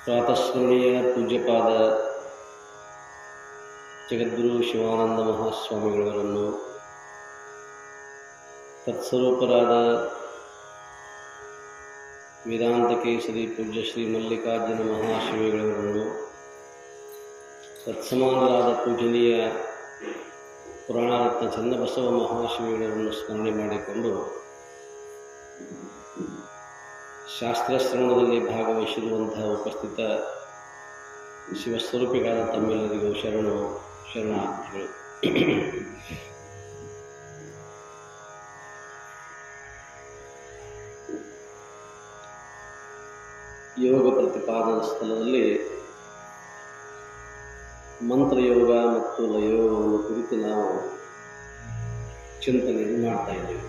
ಪ್ರಾತಃಸ್ಮರಣೀಯ ಪೂಜ್ಯಪಾದ ಜಗದ್ಗುರು ಶಿವಾನಂದ ಮಹಾಸ್ವಾಮಿಗಳವರನ್ನು, ತತ್ಸ್ವರೂಪರಾದ ವೇದಾಂತ ಕೇಸರಿ ಪೂಜ್ಯ ಶ್ರೀ ಮಲ್ಲಿಕಾರ್ಜುನ ಮಹಾಶಿವಗಳವರನ್ನು, ತತ್ಸಮಾನರಾದ ಪೂಜನೀಯ ಪುರಾಣರತ್ನ ಚನ್ನಬಸವ ಮಹಾಶಿವಗಳವರನ್ನು ಸ್ಮರಣೆ ಮಾಡಿಕೊಂಡು ಶಾಸ್ತ್ರಶ್ರವಣದಲ್ಲಿ ಭಾಗವಹಿಸಿರುವಂತಹ ಉಪಸ್ಥಿತ ಶಿವಸ್ವರೂಪಿಗಳಾದ ತಮ್ಮೆಲ್ಲರಿಗೂ ಶರಣಾರ್ಥಿಗಳು. ಯೋಗ ಪ್ರತಿಪಾದನಾ ಸ್ಥಳದಲ್ಲಿ ಮಂತ್ರಯೋಗ ಮತ್ತು ಲಯೋಗವನ್ನು ಕುರಿತು ನಾವು ಚಿಂತನೆಯನ್ನು ಮಾಡ್ತಾ ಇದ್ದೇವೆ.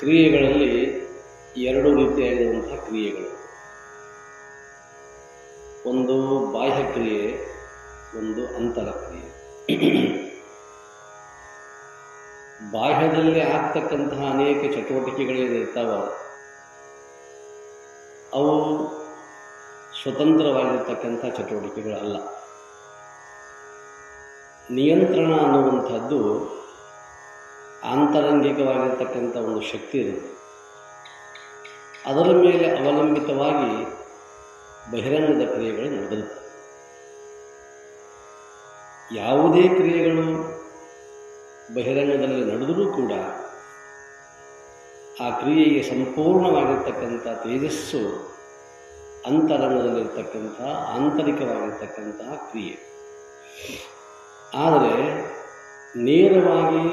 ಕ್ರಿಯೆಗಳಲ್ಲಿ ಎರಡು ರೀತಿಯಾಗಿರುವಂತಹ ಕ್ರಿಯೆಗಳು, ಒಂದು ಬಾಹ್ಯ ಕ್ರಿಯೆ, ಒಂದು ಅಂತರ ಕ್ರಿಯೆ. ಬಾಹ್ಯದಲ್ಲಿ ಆಗ್ತಕ್ಕಂತಹ ಅನೇಕ ಚಟುವಟಿಕೆಗಳೇನಿರ್ತಾವ ಅವು ಸ್ವತಂತ್ರವಾಗಿರ್ತಕ್ಕಂಥ ಚಟುವಟಿಕೆಗಳಲ್ಲ. ನಿಯಂತ್ರಣ ಅನ್ನುವಂಥದ್ದು ಆಂತರಂಗಿಕವಾಗಿರ್ತಕ್ಕಂಥ ಒಂದು ಶಕ್ತಿ ಇರುತ್ತೆ. ಅದರ ಮೇಲೆ ಅವಲಂಬಿತವಾಗಿ ಬಹಿರಂಗದ ಕ್ರಿಯೆಗಳು ನಡೆಯುತ್ತವೆ. ಯಾವುದೇ ಕ್ರಿಯೆಗಳು ಬಹಿರಂಗದಲ್ಲಿ ನಡೆದರೂ ಕೂಡ ಆ ಕ್ರಿಯೆಗೆ ಸಂಪೂರ್ಣವಾಗಿರ್ತಕ್ಕಂಥ ತೇಜಸ್ಸು ಅಂತರಂಗದಲ್ಲಿರ್ತಕ್ಕಂಥ ಆಂತರಿಕವಾಗಿರ್ತಕ್ಕಂತಹ ಕ್ರಿಯೆ. ಆದರೆ ನೇರವಾಗಿ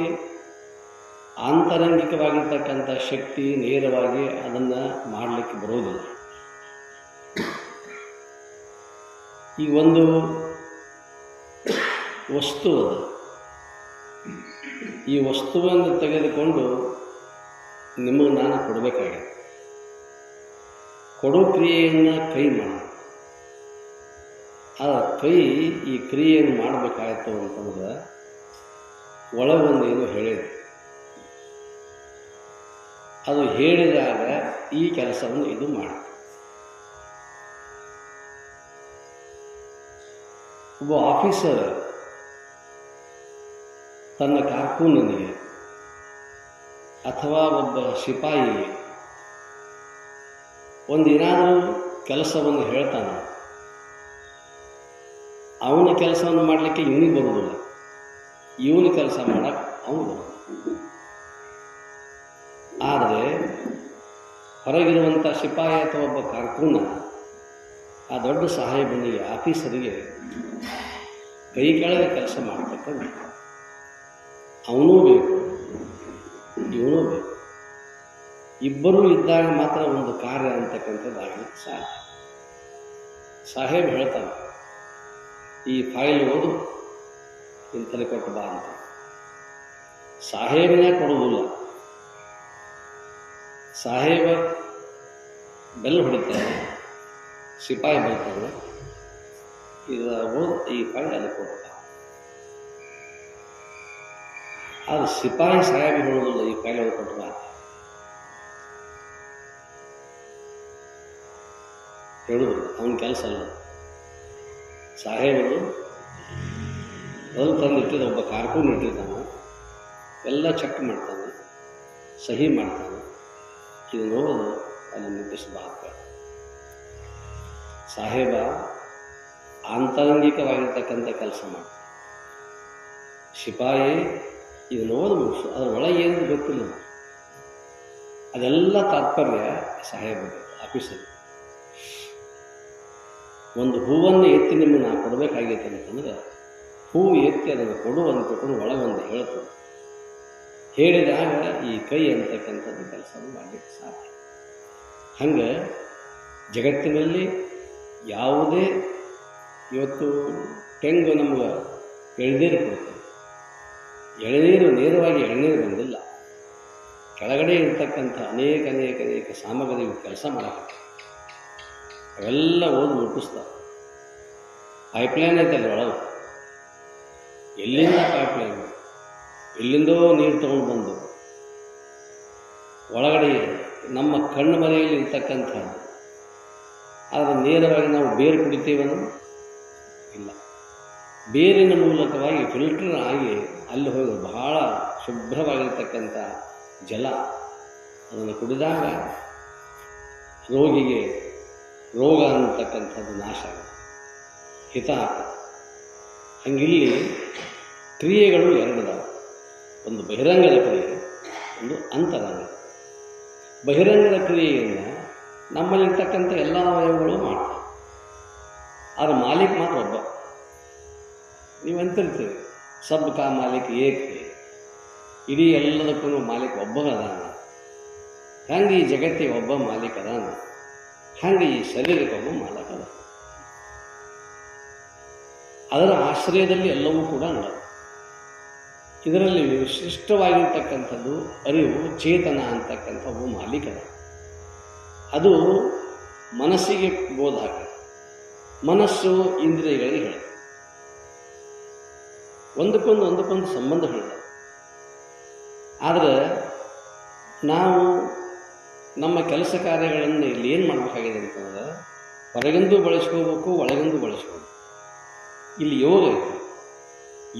ಆಂತರಂಗಿಕವಾಗಿರ್ತಕ್ಕಂಥ ಶಕ್ತಿ ನೇರವಾಗಿ ಅದನ್ನು ಮಾಡಲಿಕ್ಕೆ ಬರೋದಿಲ್ಲ. ಈ ಒಂದು ವಸ್ತು ಅದು, ಈ ವಸ್ತುವನ್ನು ತೆಗೆದುಕೊಂಡು ನಿಮಗೆ ನಾನು ಕೊಡಬೇಕಾಗಿದೆ. ಕೊಡೋ ಕ್ರಿಯೆಯನ್ನು ಕೈ ಮಾಡಿ, ಆ ಕೈ ಈ ಕ್ರಿಯೆಯನ್ನು ಮಾಡಬೇಕಾಯಿತು ಅಂತಂದ್ರೆ ಒಳಗೊಂದು ಏನು ಹೇಳಿದೆ, ಅದು ಹೇಳಿದಾಗ ಈ ಕೆಲಸವನ್ನು ಇದು ಮಾಡಿ. ಒಬ್ಬ ಆಫೀಸರ್ ತನ್ನ ಕಾರ್ಕೂನನಿಗೆ ಅಥವಾ ಒಬ್ಬ ಸಿಪಾಯಿಗೆ ಒಂದೇನಾದರೂ ಕೆಲಸವನ್ನು ಹೇಳ್ತಾನೆ, ಅವನ ಕೆಲಸವನ್ನು ಮಾಡಲಿಕ್ಕೆ ಇವನಿಗೆ ಬರುವುದಿಲ್ಲ, ಇವನ ಕೆಲಸ ಮಾಡಕ್ಕೆ ಅವನು ಬರೋದು. ಆದರೆ ಹೊರಗಿರುವಂಥ ಸಿಪಾಯಿ ಅಥವಾ ಒಬ್ಬ ಕಾರ್ಕೂನ ಆ ದೊಡ್ಡ ಸಾಹೇಬನಿಗೆ, ಆಫೀಸರಿಗೆ ಕೈ ಕೆಳಗೆ ಕೆಲಸ ಮಾಡ್ತಕ್ಕಂಥ ಅವನೂ ಬೇಕು, ಇವನೂ ಬೇಕು. ಇಬ್ಬರೂ ಇದ್ದಾಗ ಮಾತ್ರ ಒಂದು ಕಾರ್ಯ ಅಂತಕ್ಕಂಥದ್ದಾಗಲಿಕ್ಕೆ ಸಾಧ್ಯ. ಸಾಹೇಬ್ ಹೇಳ್ತಾನೆ, ಈ ಫೈಲ್ ಓದು, ಇಂಥಲ್ಲಿ ಕೊಟ್ಟು ಬಾ ಅಂತ. ಸಾಹೇಬನೇ ಕೊಡುವುದಿಲ್ಲ, ಸಾಹೇಬ ಬೆಲ್ ಹೊಡಿತಾನೆ, ಸಿಪಾಯಿ ಬರ್ತಾನೆ, ಇದು ಓದು, ಈ ಫೈಲ್ ಅಲ್ಲಿ ಕೊಡ್ತ. ಅದು ಸಿಪಾಯಿ ಸಾಹೇಬ್ ಹೇಳೋದಿಲ್ಲ, ಈ ಫೈಲ್ ಅವ್ರು ಕೊಟ್ಟು ಬಾ ಹೇಳುವುದು ಅವನ ಕೆಲಸ ಅಲ್ಲ. ಸಾಹೇಬರು ಮೊದಲು ತಂದಿಟ್ಟಿದ್ದ ಒಬ್ಬ ಕಾರ್ಕೂನ್ ಇಟ್ಟಿರ್ತಾನೆ, ಎಲ್ಲ ಚೆಕ್ ಮಾಡ್ತಾನೆ, ಸಹಿ ಮಾಡ್ತಾನೆ, ಇದು ನೋಡೋದು ಅಲ್ಲಿ ನಿರ್ದೇಶಿಸಬಾರ್ದು. ಸಾಹೇಬ ಆಂತರಂಗಿಕವಾಗಿರ್ತಕ್ಕಂಥ ಕೆಲಸ ಮಾಡಿ, ಸಿಪಾಯಿ ಇದು ನೋಡು ಮುಗಿಸು, ಅದ್ರ ಒಳಗೆ ಏನು ಗೊತ್ತಿಲ್ಲ. ಅದೆಲ್ಲ ತಾತ್ಪರ್ಯ ಸಾಹೇಬ ಆಫೀಸಲ್ಲಿ. ಒಂದು ಹೂವನ್ನು ಎತ್ತಿ ನಿಮಗೆ ನಾನು ಕೊಡಬೇಕಾಗೈತೆ ಅಂತಂದ್ರೆ ಹೂವು ಎತ್ತಿ ಅದನ್ನು ಕೊಡುವಂತ ಕೊಡು ಒಳಗೊಂದು ಹೇಳ್ತದೆ. ಹೇಳಿದಾಗ ಈ ಕೈ ಅಂತಕ್ಕಂಥದ್ದು ಕೆಲಸವನ್ನು ಮಾಡಲಿಕ್ಕೆ ಸಾಧ್ಯ. ಹಂಗೆ ಜಗತ್ತಿನಲ್ಲಿ ಯಾವುದೇ ಇವತ್ತು ತೆಂಗು ನಮ್ಗೆ ಎಳ್ನೀರು ಕೊಡ್ತದೆ, ಎಳನೀರು ನೇರವಾಗಿ ಎಳನೀರು ಬಂದಿಲ್ಲ, ಕೆಳಗಡೆ ಇರ್ತಕ್ಕಂಥ ಅನೇಕ ಸಾಮಗ್ರಿಗಳು ಕೆಲಸ ಮಾಡಕ್ಕೆ ಅವೆಲ್ಲ ಓದಿ ಮುಟ್ಟಿಸ್ತಾರೆ. ಪೈಪ್ಲೈನ್ ಐತಲ್ಲ ಒಳಗೆ, ಎಲ್ಲಿಂದ ಪೈಪ್ಲೈನ್, ಎಲ್ಲಿಂದೋ ನೀರು ತೊಗೊಂಡು ಬಂದು ಒಳಗಡೆ ನಮ್ಮ ಕಣ್ಣು ಮರೆಯಲ್ಲಿ ಇರ್ತಕ್ಕಂಥದ್ದು. ಆದರೆ ನೇರವಾಗಿ ನಾವು ಬೇರು ಕುಡಿತೀವನು ಇಲ್ಲ. ಬೇರಿನ ಮೂಲಕವಾಗಿ ಫಿಲ್ಟರ್ ಆಗಿ ಅಲ್ಲಿ ಹೋಗಿ ಬಹಳ ಶುಭ್ರವಾಗಿರ್ತಕ್ಕಂಥ ಜಲ ಅದನ್ನು ಕುಡಿದಾಗ ರೋಗಿಗೆ ರೋಗ ಅನ್ನತಕ್ಕಂಥದ್ದು ನಾಶ ಆಗುತ್ತೆ, ಹಿತ ಆಗುತ್ತೆ. ಹಂಗಿಲ್ಲಿ ಕ್ರಿಯೆಗಳು ಎರಡದಾವ. ಒಂದು ಬಹಿರಂಗದ ಕ್ರಿಯೆ, ಒಂದು ಅಂತರಂಗ. ಬಹಿರಂಗದ ಕ್ರಿಯೆಯನ್ನು ನಮ್ಮಲ್ಲಿರ್ತಕ್ಕಂಥ ಎಲ್ಲ ಅವಯವಗಳು ಮಾಡ್ತಾರೆ. ಆದರೆ ಮಾಲೀಕ್ ಮಾತ್ರ ಒಬ್ಬ. ನೀವು ಅಂತಿರ್ತೀರಿ ಸಬ್ ಕಾ ಮಾಲೀಕ್ ಏಕ್ ಹೇ, ಇಡೀ ಎಲ್ಲದಕ್ಕೂ ಮಾಲೀಕ್ ಒಬ್ಬ ಅದಾನ. ಹಂಗೆ ಈ ಜಗತ್ತಿಗೆ ಒಬ್ಬ ಮಾಲೀಕ್ ಅದಾನ, ಹಂಗೆ ಈ ಶರೀರಕ್ಕೆ ಒಬ್ಬ ಮಾಲಕ ಅದ. ಅದರ ಆಶ್ರಯದಲ್ಲಿ ಎಲ್ಲವೂ ಕೂಡ ನಡ. ಇದರಲ್ಲಿ ವಿಶಿಷ್ಟವಾಗಿರ್ತಕ್ಕಂಥದ್ದು ಅರಿವು, ಚೇತನ ಅಂತಕ್ಕಂಥ ಒಬ್ಬ ಮಾಲೀಕದ. ಅದು ಮನಸ್ಸಿಗೆ ಬೋಧ ಆಗ್ತದೆ. ಮನಸ್ಸು ಇಂದ್ರಿಯಗಳಿಗೆ ಹೇಳುತ್ತೆ. ಒಂದಕ್ಕೊಂದು ಸಂಬಂಧ ಹೇಳುತ್ತೆ. ಆದರೆ ನಾವು ನಮ್ಮ ಕೆಲಸ ಕಾರ್ಯಗಳನ್ನು ಇಲ್ಲಿ ಏನು ಮಾಡಬೇಕಾಗಿದೆ ಅಂತಂದ್ರೆ ಹೊರಗಿಂದು ಬಳಸ್ಕೋಬೇಕು, ಒಳಗಿಂದು ಬಳಸ್ಕೋಬೇಕು. ಇಲ್ಲಿ ಯೋಗ ಇದೆ.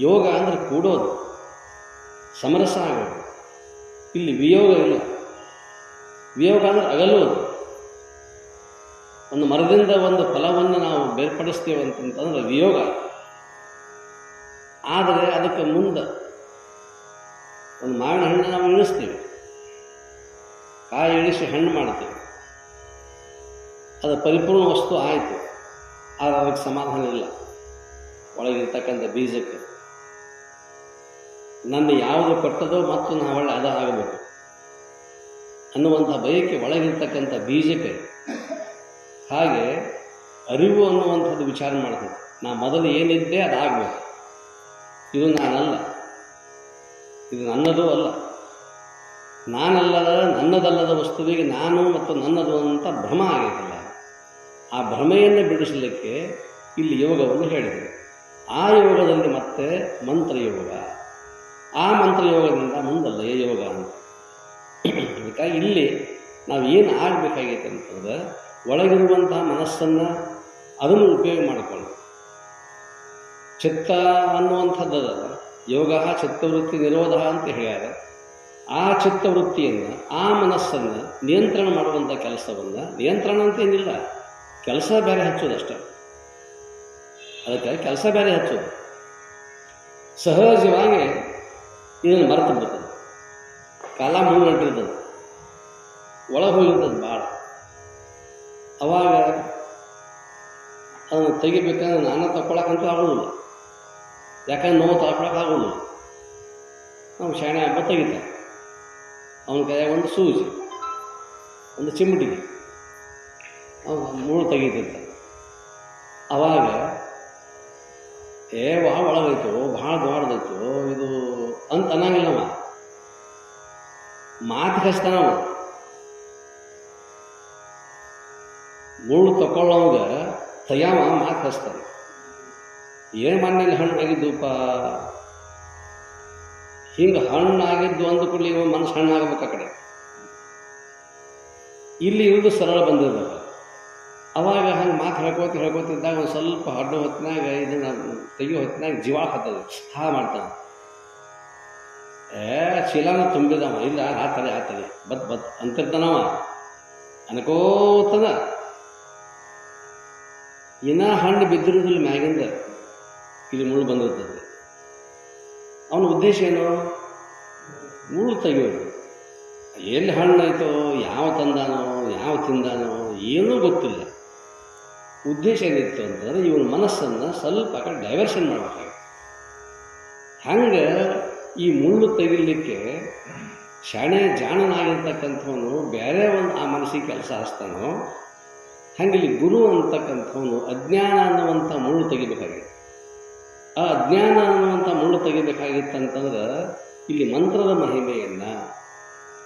ಯೋಗ ಅಂದರೆ ಕೂಡೋದು, ಸಮರಸ ಆಗೋದು. ಇಲ್ಲಿ ವಿಯೋಗ ಇಲ್ಲ. ವಿಯೋಗ ಅಂದರೆ ಅಗಲೋದು. ಒಂದು ಮರದಿಂದ ಒಂದು ಫಲವನ್ನು ನಾವು ಬೇರ್ಪಡಿಸ್ತೇವೆ ಅಂತಂತಂದ್ರೆ ವಿಯೋಗ. ಆದರೆ ಅದಕ್ಕೆ ಮುಂದೆ ಒಂದು ಮಾವಿನ ಹಣ್ಣು ನಾವು ಇಳಿಸ್ತೀವಿ, ಕಾಯಿ ಇಳಿಸಿ ಹಣ್ಣು ಮಾಡ್ತೀವಿ, ಅದು ಪರಿಪೂರ್ಣ ವಸ್ತು ಆಯಿತು. ಆದರೆ ಅದಕ್ಕೆ ಸಮಾಧಾನ ಇಲ್ಲ. ಒಳಗಿರ್ತಕ್ಕಂಥ ಬೀಜಕ್ಕೆ ನನ್ನ ಯಾವುದು ಕೊಟ್ಟದೋ ಮತ್ತು ನಾವಳೆ ಅದ ಆಗಬೇಕು ಅನ್ನುವಂಥ ಬಯಕೆ ಒಳಗಿರ್ತಕ್ಕಂಥ ಬೀಜಕ್ಕೆ. ಹಾಗೆ ಅರಿವು ಅನ್ನುವಂಥದ್ದು ವಿಚಾರ ಮಾಡ್ತದೆ. ನಾ ಮೊದಲು ಏನಿದ್ದೆ ಅದಾಗಬೇಕು. ಇದು ನಾನಲ್ಲ, ಇದು ನನ್ನದೂ ಅಲ್ಲ. ನಾನಲ್ಲದ ನನ್ನದಲ್ಲದ ವಸ್ತುವಿಗೆ ನಾನು ಮತ್ತು ನನ್ನದು ಅಂತ ಭ್ರಮ ಆಗೈತಲ್ಲ, ಆ ಭ್ರಮೆಯನ್ನು ಬಿಡಿಸಲಿಕ್ಕೆ ಇಲ್ಲಿ ಯೋಗವನ್ನು ಹೇಳಿದೆ. ಆ ಯೋಗದಲ್ಲಿ ಮತ್ತೆ ಮಂತ್ರಯೋಗ, ಆ ಮಂತ್ರಯೋಗದಿಂದ ಮುಂದಲ್ಲ ಯೋಗ ಅಂತ. ಅದಕ್ಕಾಗಿ ಇಲ್ಲಿ ನಾವು ಏನು ಆಗಬೇಕಾಗೈತೆ ಅಂತಂದ್ರೆ ಒಳಗಿರುವಂತಹ ಮನಸ್ಸನ್ನು ಅದನ್ನು ಉಪಯೋಗ ಮಾಡಿಕೊಂಡು ಚಿತ್ತ ಅನ್ನುವಂಥದ್ದು ಯೋಗ ಚಿತ್ತವೃತ್ತಿ ನಿರೋಧ ಅಂತ ಹೇಳ್ಯಾರ. ಆ ಚಿತ್ತವೃತ್ತಿಯನ್ನು, ಆ ಮನಸ್ಸನ್ನು ನಿಯಂತ್ರಣ ಮಾಡುವಂಥ ಕೆಲಸವನ್ನು, ನಿಯಂತ್ರಣ ಅಂತೇನಿಲ್ಲ, ಕೆಲಸ ಬೇರೆ ಹಚ್ಚೋದಷ್ಟೇ. ಅದಕ್ಕೆ ಕೆಲಸ ಬೇರೆ ಹಚ್ಚೋದು. ಸಹಜವಾಗಿ ಇದನ್ನು ಮರೆತು ಬಿಡ್ತದೆ. ಕಾಲ ಮುನ್ನಟ್ಟಿರ್ತದೆ, ಒಳಗೆ ಹೋಗಿರ್ತದೆ ಭಾಳ. ಅವಾಗ ಅದನ್ನು ತೆಗಿಬೇಕಂದ್ರೆ ನಾನು ತಗೊಳಕ್ಕಂತೂ ಆಗೋದಿಲ್ಲ. ಯಾಕಂದ್ರೆ ನೋವು ತಗೊಳಕ್ಕೆ ಆಗೋದಿಲ್ಲ. ನಾವು ಶಾಣೆ ಹಬ್ಬ ತೆಗಿತಾರೆ. ಅವನ ಕೈಯಾಗ ಒಂದು ಸೂಜಿ, ಒಂದು ಚಿಮಟಿಗೆ ಅವನು ಮೂಳು ತೆಗಿತಿರ್ತಾನೆ. ಅವಾಗ ಭಾಳ ಒಳಗೈತು, ಭಾಳ ದೊಡ್ಡದೈತು ಇದು ಅಂತ ಅನ್ನಂಗಿಲ್ಲವ. ಮಾತು ಕಚ್ತಾನವ. ಮುಳ್ಳು ತಗೊಳ್ಳೋವಾಗ ತೆಗ್ಯಾವ ಮಾತು ಕಚ್ತಾನೆ. ಏನು ಮಣ್ಣಲ್ಲಿ ಹಣ್ಣು ಆಗಿದ್ದುಪ್ಪ, ಹಿಂಗೆ ಹಣ್ಣಾಗಿದ್ದು ಅಂದ ಕೂಡಲೇ ಇವ ಮನಸ್ಸು ಹಣ್ಣಾಗಬೇಕು. ಆ ಕಡೆ ಇಲ್ಲಿ ಇಳಿದು ಸರಳ ಬಂದಿರ್ಬೇಕು. ಅವಾಗ ಹಂಗೆ ಮಾತು ಹೇಳ್ಕೋತಿದ್ದಾಗ ಒಂದು ಸ್ವಲ್ಪ ಹಡ್ಡು ಹೊತ್ತಿನಾಗ ಇದನ್ನು ತೆಗಿಯೋ ಹೊತ್ತಿನಾಗ ಜೀವ ಹತ್ತದ ಹಾ ಮಾಡ್ತಾನೆ. ಚೀಲಾನ ತುಂಬಿದವ, ಇಲ್ಲ ಆತಲೆ ಬತ್ ಅಂತಿರ್ತಾನವ ಅನ್ಕೋತದ. ಇನ್ನೂ ಹಣ್ಣು ಬಿದ್ದಿರೋದಿಲ್ಲ ಮ್ಯಾಗಿಂದ, ಇಲ್ಲಿ ಮುಳ್ಳು ಬಂದಿರ್ತದೆ. ಅವನ ಉದ್ದೇಶ ಏನು? ಮುಳ್ಳು ತೆಗಿಯೋದು. ಎಲ್ಲಿ ಹಣ್ಣಾಯ್ತೋ, ಯಾವ ತಂದಾನೋ, ಯಾವ ತಿಂದಾನೋ ಏನೂ ಗೊತ್ತಿಲ್ಲ. ಉದ್ದೇಶ ಏನಿತ್ತು ಅಂತಂದರೆ ಇವನ ಮನಸ್ಸನ್ನು ಸ್ವಲ್ಪ ಆ ಕಡೆ ಡೈವರ್ಷನ್ ಮಾಡಬೇಕಾಗಿತ್ತು. ಹಂಗೆ ಈ ಮುಳ್ಳು ತೆಗಿಲಿಕ್ಕೆ ಜಾಣನಾಗಿರ್ತಕ್ಕಂಥವನು ಬೇರೆ ಒಂದು ಆ ಮನಸ್ಸಿಗೆ ಕೆಲಸ ಹಚ್ತಾನೋ, ಹಂಗಿಲ್ಲಿ ಗುರು ಅಂತಕ್ಕಂಥವನು ಅಜ್ಞಾನ ಅನ್ನುವಂಥ ಮುಳ್ಳು ತೆಗಿಬೇಕಾಗಿತ್ತು. ಆ ಅಜ್ಞಾನ ಅನ್ನುವಂಥ ಮುಳ್ಳು ತೆಗಿಬೇಕಾಗಿತ್ತಂತಂದ್ರೆ ಇಲ್ಲಿ ಮಂತ್ರದ ಮಹಿಮೆಯನ್ನು,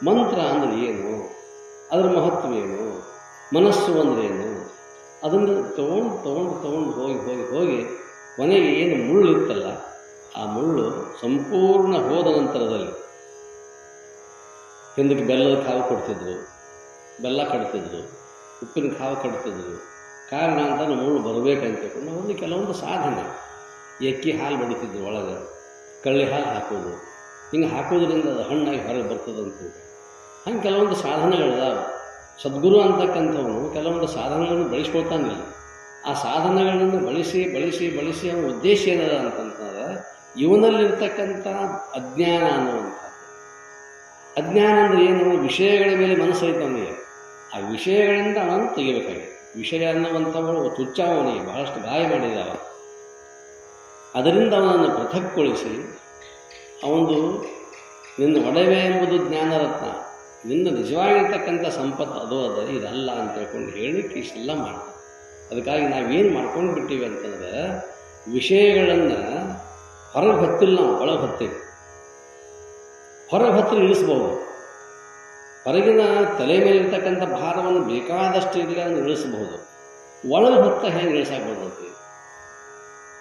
ಮಂತ್ರ ಅಂದರೆ ಏನು, ಅದರ ಮಹತ್ವ ಏನು, ಮನಸ್ಸು ಅಂದರೆ ಏನು, ಅದನ್ನು ತೊಗೊಂಡು ಹೋಗಿ ಕೊನೆಗೆ ಏನು ಮುಳ್ಳು ಇತ್ತಲ್ಲ, ಆ ಮುಳ್ಳು ಸಂಪೂರ್ಣ ಹೋದ ನಂತರದಲ್ಲಿ ಹಿಂದಕ್ಕೆ ಬೆಲ್ಲದ ಕಾವು ಕೊಡ್ತಿದ್ರು, ಬೆಲ್ಲ ಕಟ್ತಿದ್ರು, ಉಪ್ಪಿನ ಕಾವು ಕಟ್ತಿದ್ರು. ಕಾರಣ ಅಂತ ನಮ್ಮೂರು ಬರಬೇಕಂತ ಒಂದು ಕೆಲವೊಂದು ಸಾಧನೆ. ಎಕ್ಕಿ ಹಾಲು ಬಡಿತಿದ್ರು ಒಳಗೆ, ಕಳ್ಳಿ ಹಾಲು ಹಾಕೋದು, ಹಿಂಗೆ ಹಾಕೋದ್ರಿಂದ ಅದು ಹಣ್ಣಾಗಿ ಹೊರಗೆ ಬರ್ತದಂತ. ಹಂಗೆ ಕೆಲವೊಂದು ಸಾಧನೆಗಳಿದಾವೆ. ಸದ್ಗುರು ಅಂತಕ್ಕಂಥವನು ಕೆಲವೊಂದು ಸಾಧನೆಗಳನ್ನು ಬೆಳೆಸ್ಕೊಳ್ತಾನಿಲ್ಲ. ಆ ಸಾಧನೆಗಳನ್ನು ಬಳಸಿ ಬಳಸಿ ಬಳಸಿ ಅವನ ಉದ್ದೇಶ ಏನದ ಅಂತಂತಂದ್ರೆ ಇವನಲ್ಲಿರ್ತಕ್ಕಂಥ ಅಜ್ಞಾನ ಅನ್ನುವಂಥದ್ದು. ಅಜ್ಞಾನ ಅಂದರೆ ಏನು? ವಿಷಯಗಳ ಮೇಲೆ ಮನಸ್ಸು ಐತೆ ಅವನಿಗೆ. ಆ ವಿಷಯಗಳಿಂದ ಅವನನ್ನು ತೆಗಿಬೇಕಾಗಿದೆ. ವಿಷಯ ಅನ್ನುವಂಥವಳು ತುಚ್ಛ, ಅವನಿಗೆ ಬಹಳಷ್ಟು ಗಾಯ ಮಾಡಿದಾವ. ಅದರಿಂದ ಅವನನ್ನು ಪೃಥಕ್ಗೊಳಿಸಿ ಅವನು ನಿನ್ನ ಒಡವೆ ಎಂಬುದು ಜ್ಞಾನರತ್ನ, ನಿನ್ನ ನಿಜವಾಗಿರ್ತಕ್ಕಂಥ ಸಂಪತ್ತು ಅದು ಅದ, ಇದಲ್ಲ ಅಂತ ಹೇಳ್ಕೊಂಡು ಹೇಳಲಿಕ್ಕೆ ಇಷ್ಟೆಲ್ಲ ಮಾಡ್ತಾರೆ. ಅದಕ್ಕಾಗಿ ನಾವೇನು ಮಾಡ್ಕೊಂಡು ಬಿಟ್ಟಿವಿ ಅಂತಂದ್ರೆ ವಿಷಯಗಳನ್ನು ಹೊರಗೆ ಹೊತ್ತಿಲ್ಲ, ನಾವು ಒಳಗೆ ಹೊತ್ತೀವಿ. ಹೊರಗೆ ಹೊತ್ತಲು ಇಳಿಸ್ಬೋದು. ಹೊರಗಿನ ತಲೆ ಮೇಲಿರ್ತಕ್ಕಂಥ ಭಾರವನ್ನು ಬೇಕಾದಷ್ಟು ಇರಲಿ ಅದನ್ನು ಇಳಿಸಬಹುದು. ಒಳಗೆ ಹೊತ್ತ ಹೇಗೆ ಇಳಿಸಾಕ್ಬರ್ತೈತಿ?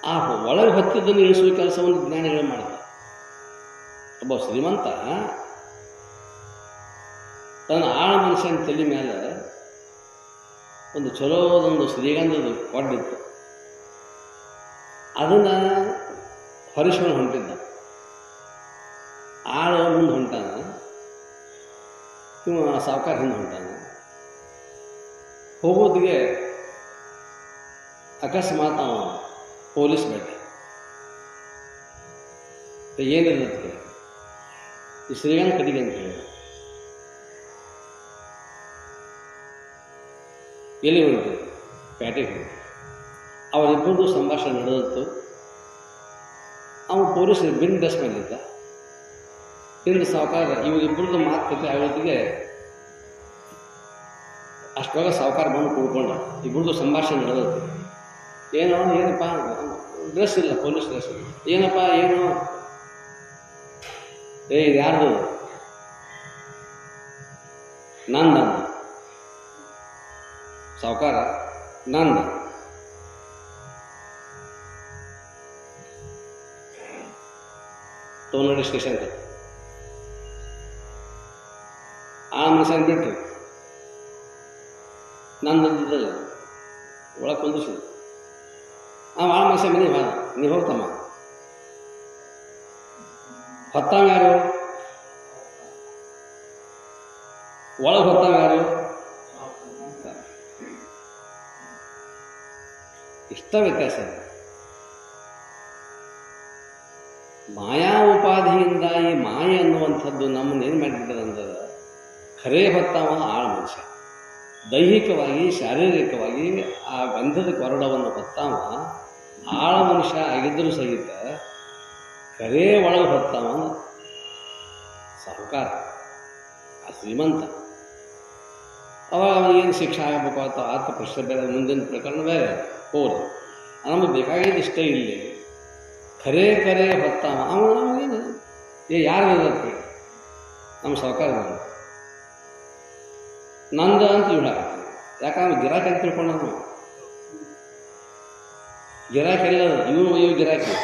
ಆ ಒಳಗೆ ಹೊತ್ತಿದ್ದನ್ನು ಇಳಿಸುವ ಕೆಲಸವನ್ನು ಜ್ಞಾನಿಗಳು ಮಾಡ್ತಾರೆ. ಒಬ್ಬ ಶ್ರೀಮಂತ ತನ್ನ ಆಳ ಮನುಷ್ಯನ ತಲೆ ಮೇಲೆ ಒಂದು ಚಲೋದೊಂದು ಶ್ರೀಗಂಧದ ಕೊಡ್ಡಿತ್ತು. ಅದನ್ನು ಹೊರಿಸ್ಕೊಂಡು ಹೊಂಟಿದ್ದ. ಆಳ ಮುಂದೆ ಹೊಂಟಾನ, ಇವ ಸಾವುಕಾರ ಹಿಂದೆ ಹೊಂಟಾನ. ಹೋಗೋದಿಗೆ ಅಕಸ್ಮಾತ್ ಅವ ಪೊಲೀಸ್ ಬೇಟೆ ಏನಿರ್ತದೆ ಈ ಶ್ರೀಗಂಧ ಕಡಿಗೆ ಅಂತ ಹೇಳಿ ಎಲ್ಲಿ ಹೊಂಟು ಪೇಟೆಗೆ ಹೋಗಿ ಅವರಿಬ್ಬರದು ಸಂಭಾಷಣೆ ನಡೆದಿತ್ತು. ಅವನು ಪೊಲೀಸ್ ಬಿನ್ ಡ್ರೆಸ್ ಮೇಲಿದ್ದ. ಹಿಂದೆ ಸಾವುಕಾರ ಇವರಿಬ್ಬರದು ಮಾತುಕತೆ ಆಗೋದಿಗೆ ಅಷ್ಟೊಳಗೆ ಸಾವುಕಾರ ಬಂದು ಕೂಡ್ಕೊಂಡ. ಇಬ್ಬರದು ಸಂಭಾಷಣೆ ನಡೆದಿತ್ತು. ಏನಪ್ಪ ಡ್ರೆಸ್ ಇಲ್ಲ, ಪೊಲೀಸ್ ಡ್ರೆಸ್ ಇಲ್ಲ. ಏನಪ್ಪ ಏನು? ಇದು ಯಾರ್ದು? ನಂದ. ಸಾವುಕಾರ ನಂದ. ತೋನಡಿ ಸ್ಟೇಷನ್ ಆ ಮನುಷ್ಯನ ಬಿಟ್ಟರು. ನಂದಿದ್ದಲ್ಲ ಒಳಗೆ ಕುಂದಿಸಿದ್ರು. ಆ ಮನುಷ್ಯ ಮನೆ ಹಾಳ, ನೀವು ಹೋಗ್ತಮ್ಮ. ಹೊತ್ತಾವ ಯಾರು? ಒಳಗೆ ಹೊತ್ತಾವ ಯಾರು? ಇಷ್ಟ ವ್ಯತ್ಯಾಸ. ಮಾಯಾ ಉಪಾಧಿಯಿಂದ ಈ ಮಾಯೆ ಅನ್ನುವಂಥದ್ದು ನಮ್ಮನ್ನೇನು ಮಾಡಿಬಿಟ್ಟದಂದ್ರೆ ಖರೇ ಹೊತ್ತಾವ ಆಳ ಮನುಷ್ಯ. ದೈಹಿಕವಾಗಿ ಶಾರೀರಿಕವಾಗಿ ಆ ಗಂಧದ ಕೊರಡವನ್ನು ಹೊತ್ತಾವ ಆಳ ಮನುಷ್ಯ ಆಗಿದ್ದರೂ ಸಹಿತ ಖರೇ ಒಳಗೆ ಹೊತ್ತಾವ ಸಾಹುಕಾರ, ಆ ಶ್ರೀಮಂತ. ಅವಾಗ ಅವನಿಗೇನು ಶಿಕ್ಷೆ ಆಗಬೇಕು ಅಥವಾ ಆತ ಪ್ರಶ್ನೆ ಬೇರೆ, ಮುಂದಿನ ಪ್ರಕರಣ ಬೇರೆ ಹೋಗ್ರಿ. ನಮಗೆ ಬೇಕಾಗಿದ್ದು ಇಷ್ಟೇ. ಇಲ್ಲಿ ಖರೇ ಹೊತ್ತಾವ ಅವನೇನು ಯಾರು ಇರತ್ತೆ? ನಮ್ಮ ಸಾಹುಕಾರ ನಂದ ಅಂತ ಇಡಾಕತ್ತೀವಿ. ಯಾಕಂದ್ರೆ ಗಿರಾಕಿ ಅಂತ ತಿಳ್ಕೊಂಡ ನಾವು. ಗಿರಾಕಿ ಎಲ್ಲ ಇವನು ಒಯ್ಯೋ ಗಿರಾಕಿ,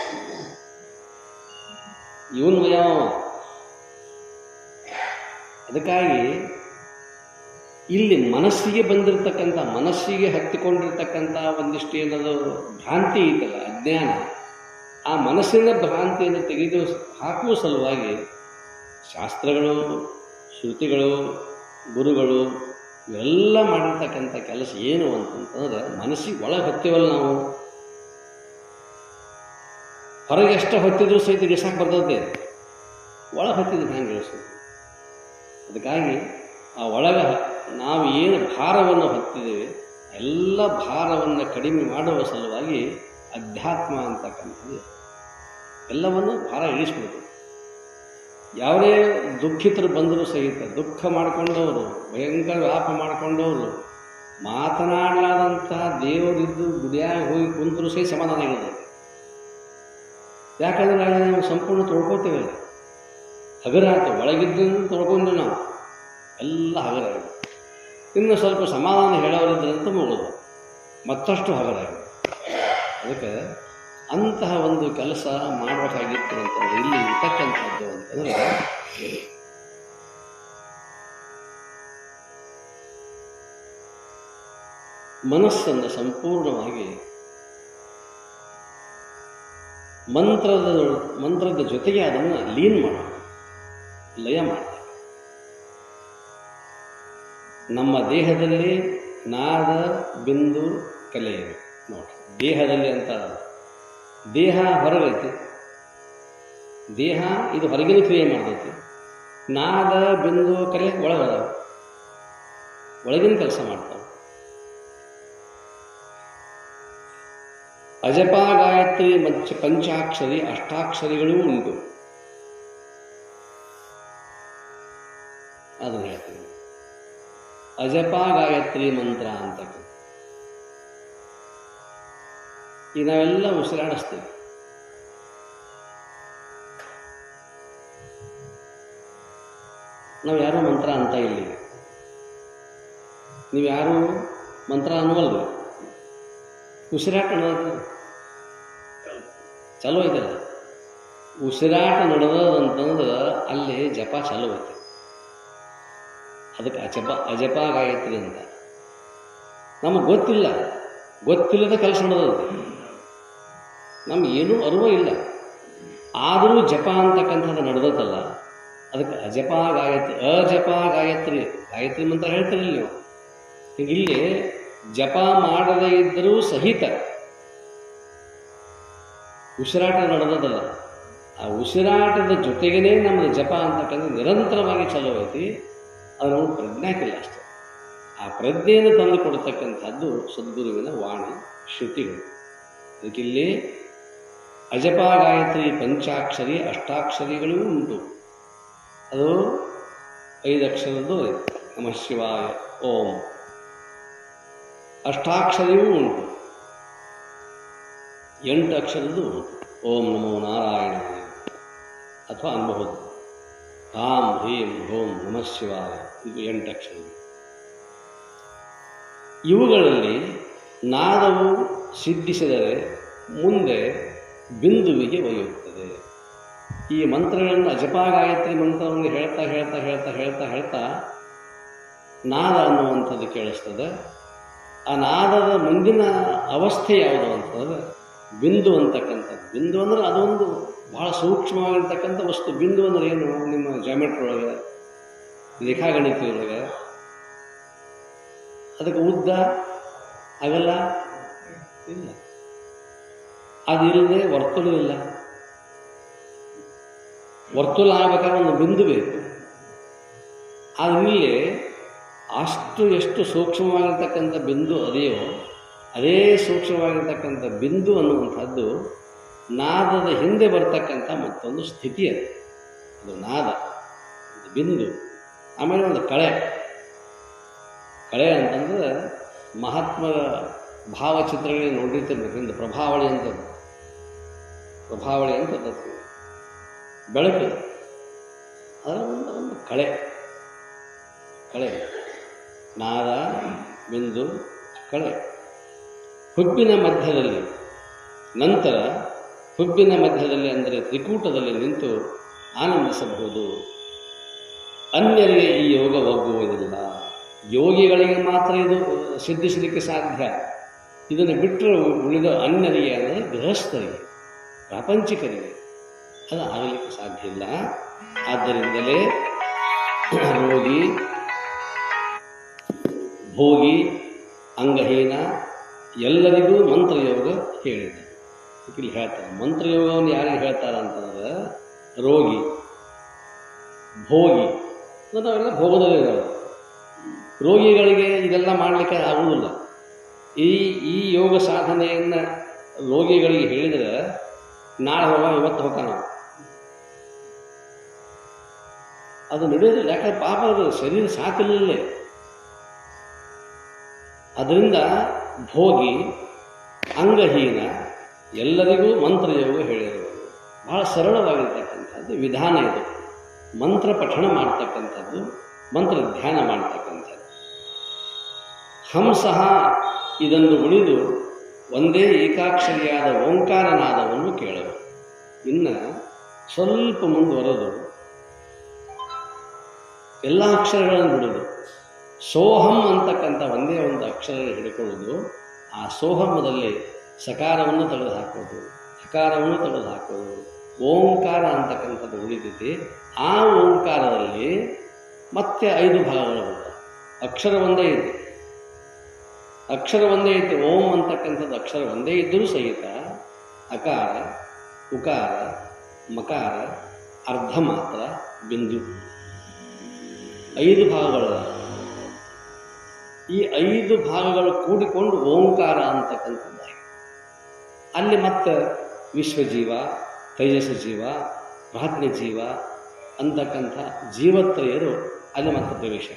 ಇವನು ಒಯ್ಯವ. ಅದಕ್ಕಾಗಿ ಇಲ್ಲಿ ಮನಸ್ಸಿಗೆ ಬಂದಿರತಕ್ಕಂಥ, ಮನಸ್ಸಿಗೆ ಹತ್ತಿಕೊಂಡಿರ್ತಕ್ಕಂಥ ಒಂದಿಷ್ಟು ಏನದು ಭ್ರಾಂತಿ ಐತಲ್ಲ, ಅಜ್ಞಾನ, ಆ ಮನಸ್ಸಿನ ಭ್ರಾಂತಿಯನ್ನು ತೆಗೆದು ಹಾಕುವ ಸಲುವಾಗಿ ಶಾಸ್ತ್ರಗಳು, ಶ್ರುತಿಗಳು, ಗುರುಗಳು ಇವೆಲ್ಲ ಮಾಡಿರ್ತಕ್ಕಂಥ ಕೆಲಸ ಏನು ಅಂತಂತಂದ್ರೆ ಮನಸ್ಸಿಗೆ ಒಳಗೆ ಹೊತ್ತೀವಲ್ಲ ನಾವು. ಹೊರಗೆ ಎಷ್ಟು ಹೊತ್ತಿದ್ರು ಸಹಿತ ಇಳಿಸಕ್ಕೆ ಬರ್ತದೆ, ಒಳಗೆ ಹೊತ್ತಿದ್ರೆ ಹ್ಯಾಂಗೆ ಇಳಿಸೋದು? ಅದಕ್ಕಾಗಿ ಆ ಒಳಗೆ ನಾವು ಏನು ಭಾರವನ್ನು ಹೊತ್ತಿದ್ದೇವೆ ಎಲ್ಲ ಭಾರವನ್ನು ಕಡಿಮೆ ಮಾಡುವ ಸಲುವಾಗಿ ಅಧ್ಯಾತ್ಮ ಅಂತಕ್ಕಂಥದ್ದು ಎಲ್ಲವನ್ನು ಭಾರ ಇಳಿಸ್ಬೇಕು. ಯಾವುದೇ ದುಃಖಿತರು ಬಂದರೂ ಸಹಿತ ದುಃಖ ಮಾಡಿಕೊಂಡವರು, ಭಯಂಕರ ವ್ಯಾಪ ಮಾಡಿಕೊಂಡವರು, ಮಾತನಾಡಲಾದಂತಹ ದೇವರಿದ್ದು ಗುಡಿಯಾಗ ಹೋಗಿ ಕುಂತರೂ ಸಹಿತ ಸಮಾಧಾನ ಇರೋದು. ಯಾಕಂದ್ರೆ ನಾವು ಸಂಪೂರ್ಣ ತೊಳ್ಕೊತೇವೆ. ಹಗರಾಟ ಒಳಗಿದ್ದನ್ನು ತೊಳ್ಕೊಂಡು ನಾವು ಎಲ್ಲ ಹಗರ. ಇನ್ನು ಸ್ವಲ್ಪ ಸಮಾಧಾನ ಹೇಳೋರಿದ್ರಂತ ಮುಗೋದು ಮತ್ತಷ್ಟು ಹಗರಾಗಿದೆ. ಅದಕ್ಕೆ ಅಂತಹ ಒಂದು ಕೆಲಸ ಮಾಡಬೇಕಾಗಿತ್ತು ಅಂತಂದರೆ ಇಲ್ಲಿ ಇರ್ತಕ್ಕಂಥದ್ದು ಅಂತಂದರೆ ಮನಸ್ಸನ್ನು ಸಂಪೂರ್ಣವಾಗಿ ಮಂತ್ರದ ಜೊತೆಗೆ ಅದನ್ನು ಲೀನ್ ಮಾಡೋಣ, ಲಯ ಮಾಡ್ತಾರೆ. ನಮ್ಮ ದೇಹದಲ್ಲಿ ನಾದ ಬಿಂದು ಕಲೆ ಇವೆ ನೋಡಿ. ದೇಹದಲ್ಲಿ ಅಂತ ದೇಹ ಹೊರಗೈತಿ, ದೇಹ ಇದು ಹೊರಗಿನ ಕ್ರಿಯೆ ಮಾಡ್ತೈತಿ. ನಾದ ಬಿಂದು ಕಲೆ ಒಳಗಿನ ಕೆಲಸ ಮಾಡ್ತಾವೆ. ಅಜಪ ಗಾಯತ್ರಿ ಮತ್ತು ಪಂಚಾಕ್ಷರಿ ಅಷ್ಟಾಕ್ಷರಿಗಳೂ ಉಂಟು. ಅದನ್ನು ಹೇಳ್ತೀನಿ. ಅಜಪ ಗಾಯತ್ರಿ ಮಂತ್ರ ಅಂತ ಈಗ ನಾವೆಲ್ಲ ಉಸಿರಾಡಿಸ್ತೀವಿ. ನಾವು ಯಾರೂ ಮಂತ್ರ ಅಂತ ಇಲ್ಲಿ, ನೀವು ಯಾರೂ ಮಂತ್ರ ಅನ್ನುವಲ್ರಿ. ಉಸಿರಾಟ ಚಲೋ ಐತಲ್ಲ, ಉಸಿರಾಟ ನಡೆದಂತಂದ್ರೆ ಅಲ್ಲಿ ಜಪ ಚಲೋ ಐತೆ. ಅದಕ್ಕೆ ಅಜಪ ಗಾಯತ್ರಿ ಅಂತ. ನಮಗೆ ಗೊತ್ತಿಲ್ಲದ ಕೆಲಸ ನಡೆದೈತೆ, ನಮಗೇನೂ ಅರಿವು ಇಲ್ಲ, ಆದರೂ ಜಪ ಅಂತಕ್ಕಂಥದ್ದು ನಡೆದತ್ತಲ್ಲ, ಅದಕ್ಕೆ ಅಜಪ ಗಾಯತ್ರಿ ಮಂತ್ರ ಹೇಳ್ತೀರಲ್ಲ ನೀವು. ಇಲ್ಲಿ ಜಪ ಮಾಡದೇ ಇದ್ದರೂ ಸಹಿತ ಉಸಿರಾಟ ನಡೆದದಲ್ಲ, ಆ ಉಸಿರಾಟದ ಜೊತೆಗೇ ನಮ್ಮದು ಜಪ ಅಂತಕ್ಕಂಥ ನಿರಂತರವಾಗಿ ಚಲೋ ಐತಿ. ಅದು ನಮಗೆ ಪ್ರಜ್ಞಾಕಿಲ್ಲ ಅಷ್ಟೆ. ಆ ಪ್ರಜ್ಞೆಯನ್ನು ತಂದು ಕೊಡ್ತಕ್ಕಂಥದ್ದು ಸದ್ಗುರುವಿನ ವಾಣಿ ಶ್ರುತಿಗಳು. ಅದಕ್ಕಿಲ್ಲಿ ಅಜಪ ಗಾಯತ್ರಿ ಪಂಚಾಕ್ಷರಿ ಅಷ್ಟಾಕ್ಷರಿಗಳೂ ಉಂಟು. ಅದು 5 ಅಕ್ಷರದ್ದು ನಮಃ ಶಿವಾಯ ಓಂ. ಅಷ್ಟಾಕ್ಷರಿಯೂ ಉಂಟು, 8 ಅಕ್ಷರದ್ದು ಉಂಟು. ಓಂ ನಮೋ ನಾರಾಯಣ ಅಥವಾ ಅನ್ಬಹುದು. ರಾಮ್ ಹ್ರೀಂ ಓಂ ನಮಃ ಶಿವಾಯ, ಇದು 8 ಅಕ್ಷರ. ಇವುಗಳಲ್ಲಿ ನಾದವು ಸಿದ್ಧಿಸಿದರೆ ಮುಂದೆ ಬಿಂದುವಿಗೆ ಒಯ್ಯುತ್ತದೆ. ಈ ಮಂತ್ರಗಳನ್ನು ಅಜಪ ಗಾಯತ್ರಿ ಮಂತ್ರವನ್ನು ಹೇಳ್ತಾ ಹೇಳ್ತಾ ಹೇಳ್ತಾ ಹೇಳ್ತಾ ಹೇಳ್ತಾ ನಾದ ಅನ್ನುವಂಥದ್ದು ಕೇಳಿಸ್ತದೆ. ಆ ನಾದದ ಮುಂದಿನ ಅವಸ್ಥೆ ಯಾವುದು ಅಂತಂದರೆ ಬಿಂದು ಅಂತಕ್ಕಂಥದ್ದು. ಬಿಂದು ಅಂದರೆ ಅದೊಂದು ಬಹಳ ಸೂಕ್ಷ್ಮವಾಗಿರ್ತಕ್ಕಂಥ ವಸ್ತು. ಬಿಂದು ಅಂದರೆ ಏನು? ನಿಮ್ಮ ಜಾಮೆಟ್ರಿ ಒಳಗೆ, ರೇಖಾಗಣಿತದೊಳಗೆ ಅದಕ್ಕೆ ಉದ್ದ ಅಗಲ ಇಲ್ಲ, ಅದಿಲ್ಲದೆ ವರ್ತುಲ ಇಲ್ಲ. ವರ್ತುಲ ಆಗಬೇಕಾದ್ರೆ ಒಂದು ಬಿಂದು ಬೇಕು. ಇಲ್ಲಿ ಎಷ್ಟು ಸೂಕ್ಷ್ಮವಾಗಿರ್ತಕ್ಕಂಥ ಬಿಂದು ಅದೆಯೋ ಅದೇ ಸೂಕ್ಷ್ಮವಾಗಿರ್ತಕ್ಕಂಥ ಬಿಂದು ಅನ್ನುವಂಥದ್ದು ನಾದದ ಹಿಂದೆ ಬರ್ತಕ್ಕಂಥ ಮತ್ತೊಂದು ಸ್ಥಿತಿ. ಅದು ನಾದ, ಒಂದು ಬಿಂದು. ಆಮೇಲೆ ಒಂದು ಕಳೆ ಅಂತಂದ್ರೆ ಮಹಾತ್ಮರ ಭಾವಚಿತ್ರಗಳಿಗೆ ನೋಡಿರ್ತಿರ್ಬೇಕು. ಒಂದು ಪ್ರಭಾವಳಿ ಅಂತ ಬೆಳಕು, ಅದರ ಒಂದು ಕಳೆ ನಾದ ಬಿಂದು ಕಳೆ. ಹುಬ್ಬಿನ ಮಧ್ಯದಲ್ಲಿ, ನಂತರ ಹುಬ್ಬಿನ ಮಧ್ಯದಲ್ಲಿ ಅಂದರೆ ತ್ರಿಕೂಟದಲ್ಲಿ ನಿಂತು ಆನಂದಿಸಬಹುದು. ಅನ್ಯರಿಗೆ ಈ ಯೋಗ ಒಗ್ಗುವುದಿಲ್ಲ. ಯೋಗಿಗಳಿಗೆ ಮಾತ್ರ ಇದು ಸಿದ್ಧಿಸಲಿಕ್ಕೆ ಸಾಧ್ಯ. ಇದನ್ನು ಬಿಟ್ಟರೆ ಉಳಿದ ಅನ್ಯರಿಗೆ ಅಂದರೆ ಗೃಹಸ್ಥರಿಗೆ, ಪ್ರಾಪಂಚಿಕರಿಗೆ ಅದು ಆಗಲಿಕ್ಕೆ ಸಾಧ್ಯ ಇಲ್ಲ. ಆದ್ದರಿಂದಲೇ ರೋಗಿ, ಭೋಗಿ, ಅಂಗಹೀನ ಎಲ್ಲರಿಗೂ ಮಂತ್ರಯೋಗ ಹೇಳಿದೆ. ಇಲ್ಲಿ ಹೇಳ್ತಾರೆ ಮಂತ್ರಯೋಗವನ್ನು ಯಾರಿಗೆ ಹೇಳ್ತಾರೆ ಅಂತಂದ್ರೆ ರೋಗಿ, ಭೋಗಿ, ನಾವೆಲ್ಲ ಭೋಗದಲ್ಲಿರೋರು. ರೋಗಿಗಳಿಗೆ ಇದೆಲ್ಲ ಮಾಡಲಿಕ್ಕೆ ಆಗುವುದಿಲ್ಲ. ಈ ಯೋಗ ಸಾಧನೆಯನ್ನು ರೋಗಿಗಳಿಗೆ ಹೇಳಿದರೆ ನಾಳೆ ಇವತ್ತು ಹೋಗೋಣ, ಅದು ನಡೆಯೋದಿಲ್ಲ. ಯಾಕಂದ್ರೆ ಪಾಪ ಅದು ಶರೀರ ಸಾಕಲಿಲ್ಲೇ. ಅದರಿಂದ ಭೋಗಿ, ಅಂಗಹೀನ ಎಲ್ಲರಿಗೂ ಮಂತ್ರಯೋಗ ಹೇಳಿದರು. ಬಹಳ ಸರಳವಾಗಿರ್ತಕ್ಕಂಥದ್ದು ವಿಧಾನ ಇದು. ಮಂತ್ರ ಪಠಣ ಮಾಡ್ತಕ್ಕಂಥದ್ದು, ಮಂತ್ರ ಧ್ಯಾನ ಮಾಡ್ತಕ್ಕಂಥದ್ದು. ಹಂಸಃ ಇದನ್ನು ಉಳಿದು ಒಂದೇ ಏಕಾಕ್ಷರಿಯಾದ ಓಂಕಾರನಾದವನ್ನು ಕೇಳಲು. ಇನ್ನು ಸ್ವಲ್ಪ ಮುಂದುವರೆದು ಎಲ್ಲ ಅಕ್ಷರಗಳನ್ನು ಬಿಡೋದು, ಸೋಹಂ ಅಂತಕ್ಕಂಥ ಒಂದೇ ಒಂದು ಅಕ್ಷರ ಹಿಡ್ಕೊಳ್ಳೋದು, ಆ ಸೋಹಮದಲ್ಲಿ ಸಕಾರವನ್ನು ತೆಗೆದುಹಾಕೋದು, ಹಕಾರವನ್ನು ತೆಗೆದುಹಾಕೋದು, ಓಂಕಾರ ಅಂತಕ್ಕಂಥದ್ದು ಉಳಿದಿದೆ. ಆ ಓಂಕಾರದಲ್ಲಿ ಮತ್ತೆ 5 ಭಾಗಗಳು ಬರ್ತವೆ. ಅಕ್ಷರ ಒಂದೇ ಇದೆ, ಅಕ್ಷರ ಒಂದೇ ಐತೆ. ಓಂ ಅಂತಕ್ಕಂಥದ್ದು ಅಕ್ಷರ ಒಂದೇ ಇದ್ದರೂ ಸಹಿತ ಅಕಾರ, ಉಕಾರ, ಮಕಾರ, ಅರ್ಧ ಮಾತ್ರ, ಬಿಂದು 5 ಭಾಗಗಳು. ಈ 5 ಭಾಗಗಳು ಕೂಡಿಕೊಂಡು ಓಂಕಾರ ಅಂತಕ್ಕಂಥದ್ದಾಗಿ ಅಲ್ಲಿ ಮತ್ತೆ ವಿಶ್ವಜೀವ, ತೈಜಸ ಜೀವ, ಪ್ರಾಜ್ಞ ಜೀವ ಅಂತಕ್ಕಂಥ ಜೀವತ್ರಯರು ಅಲ್ಲಿ ಮತ್ತೆ ಪ್ರವೇಶ.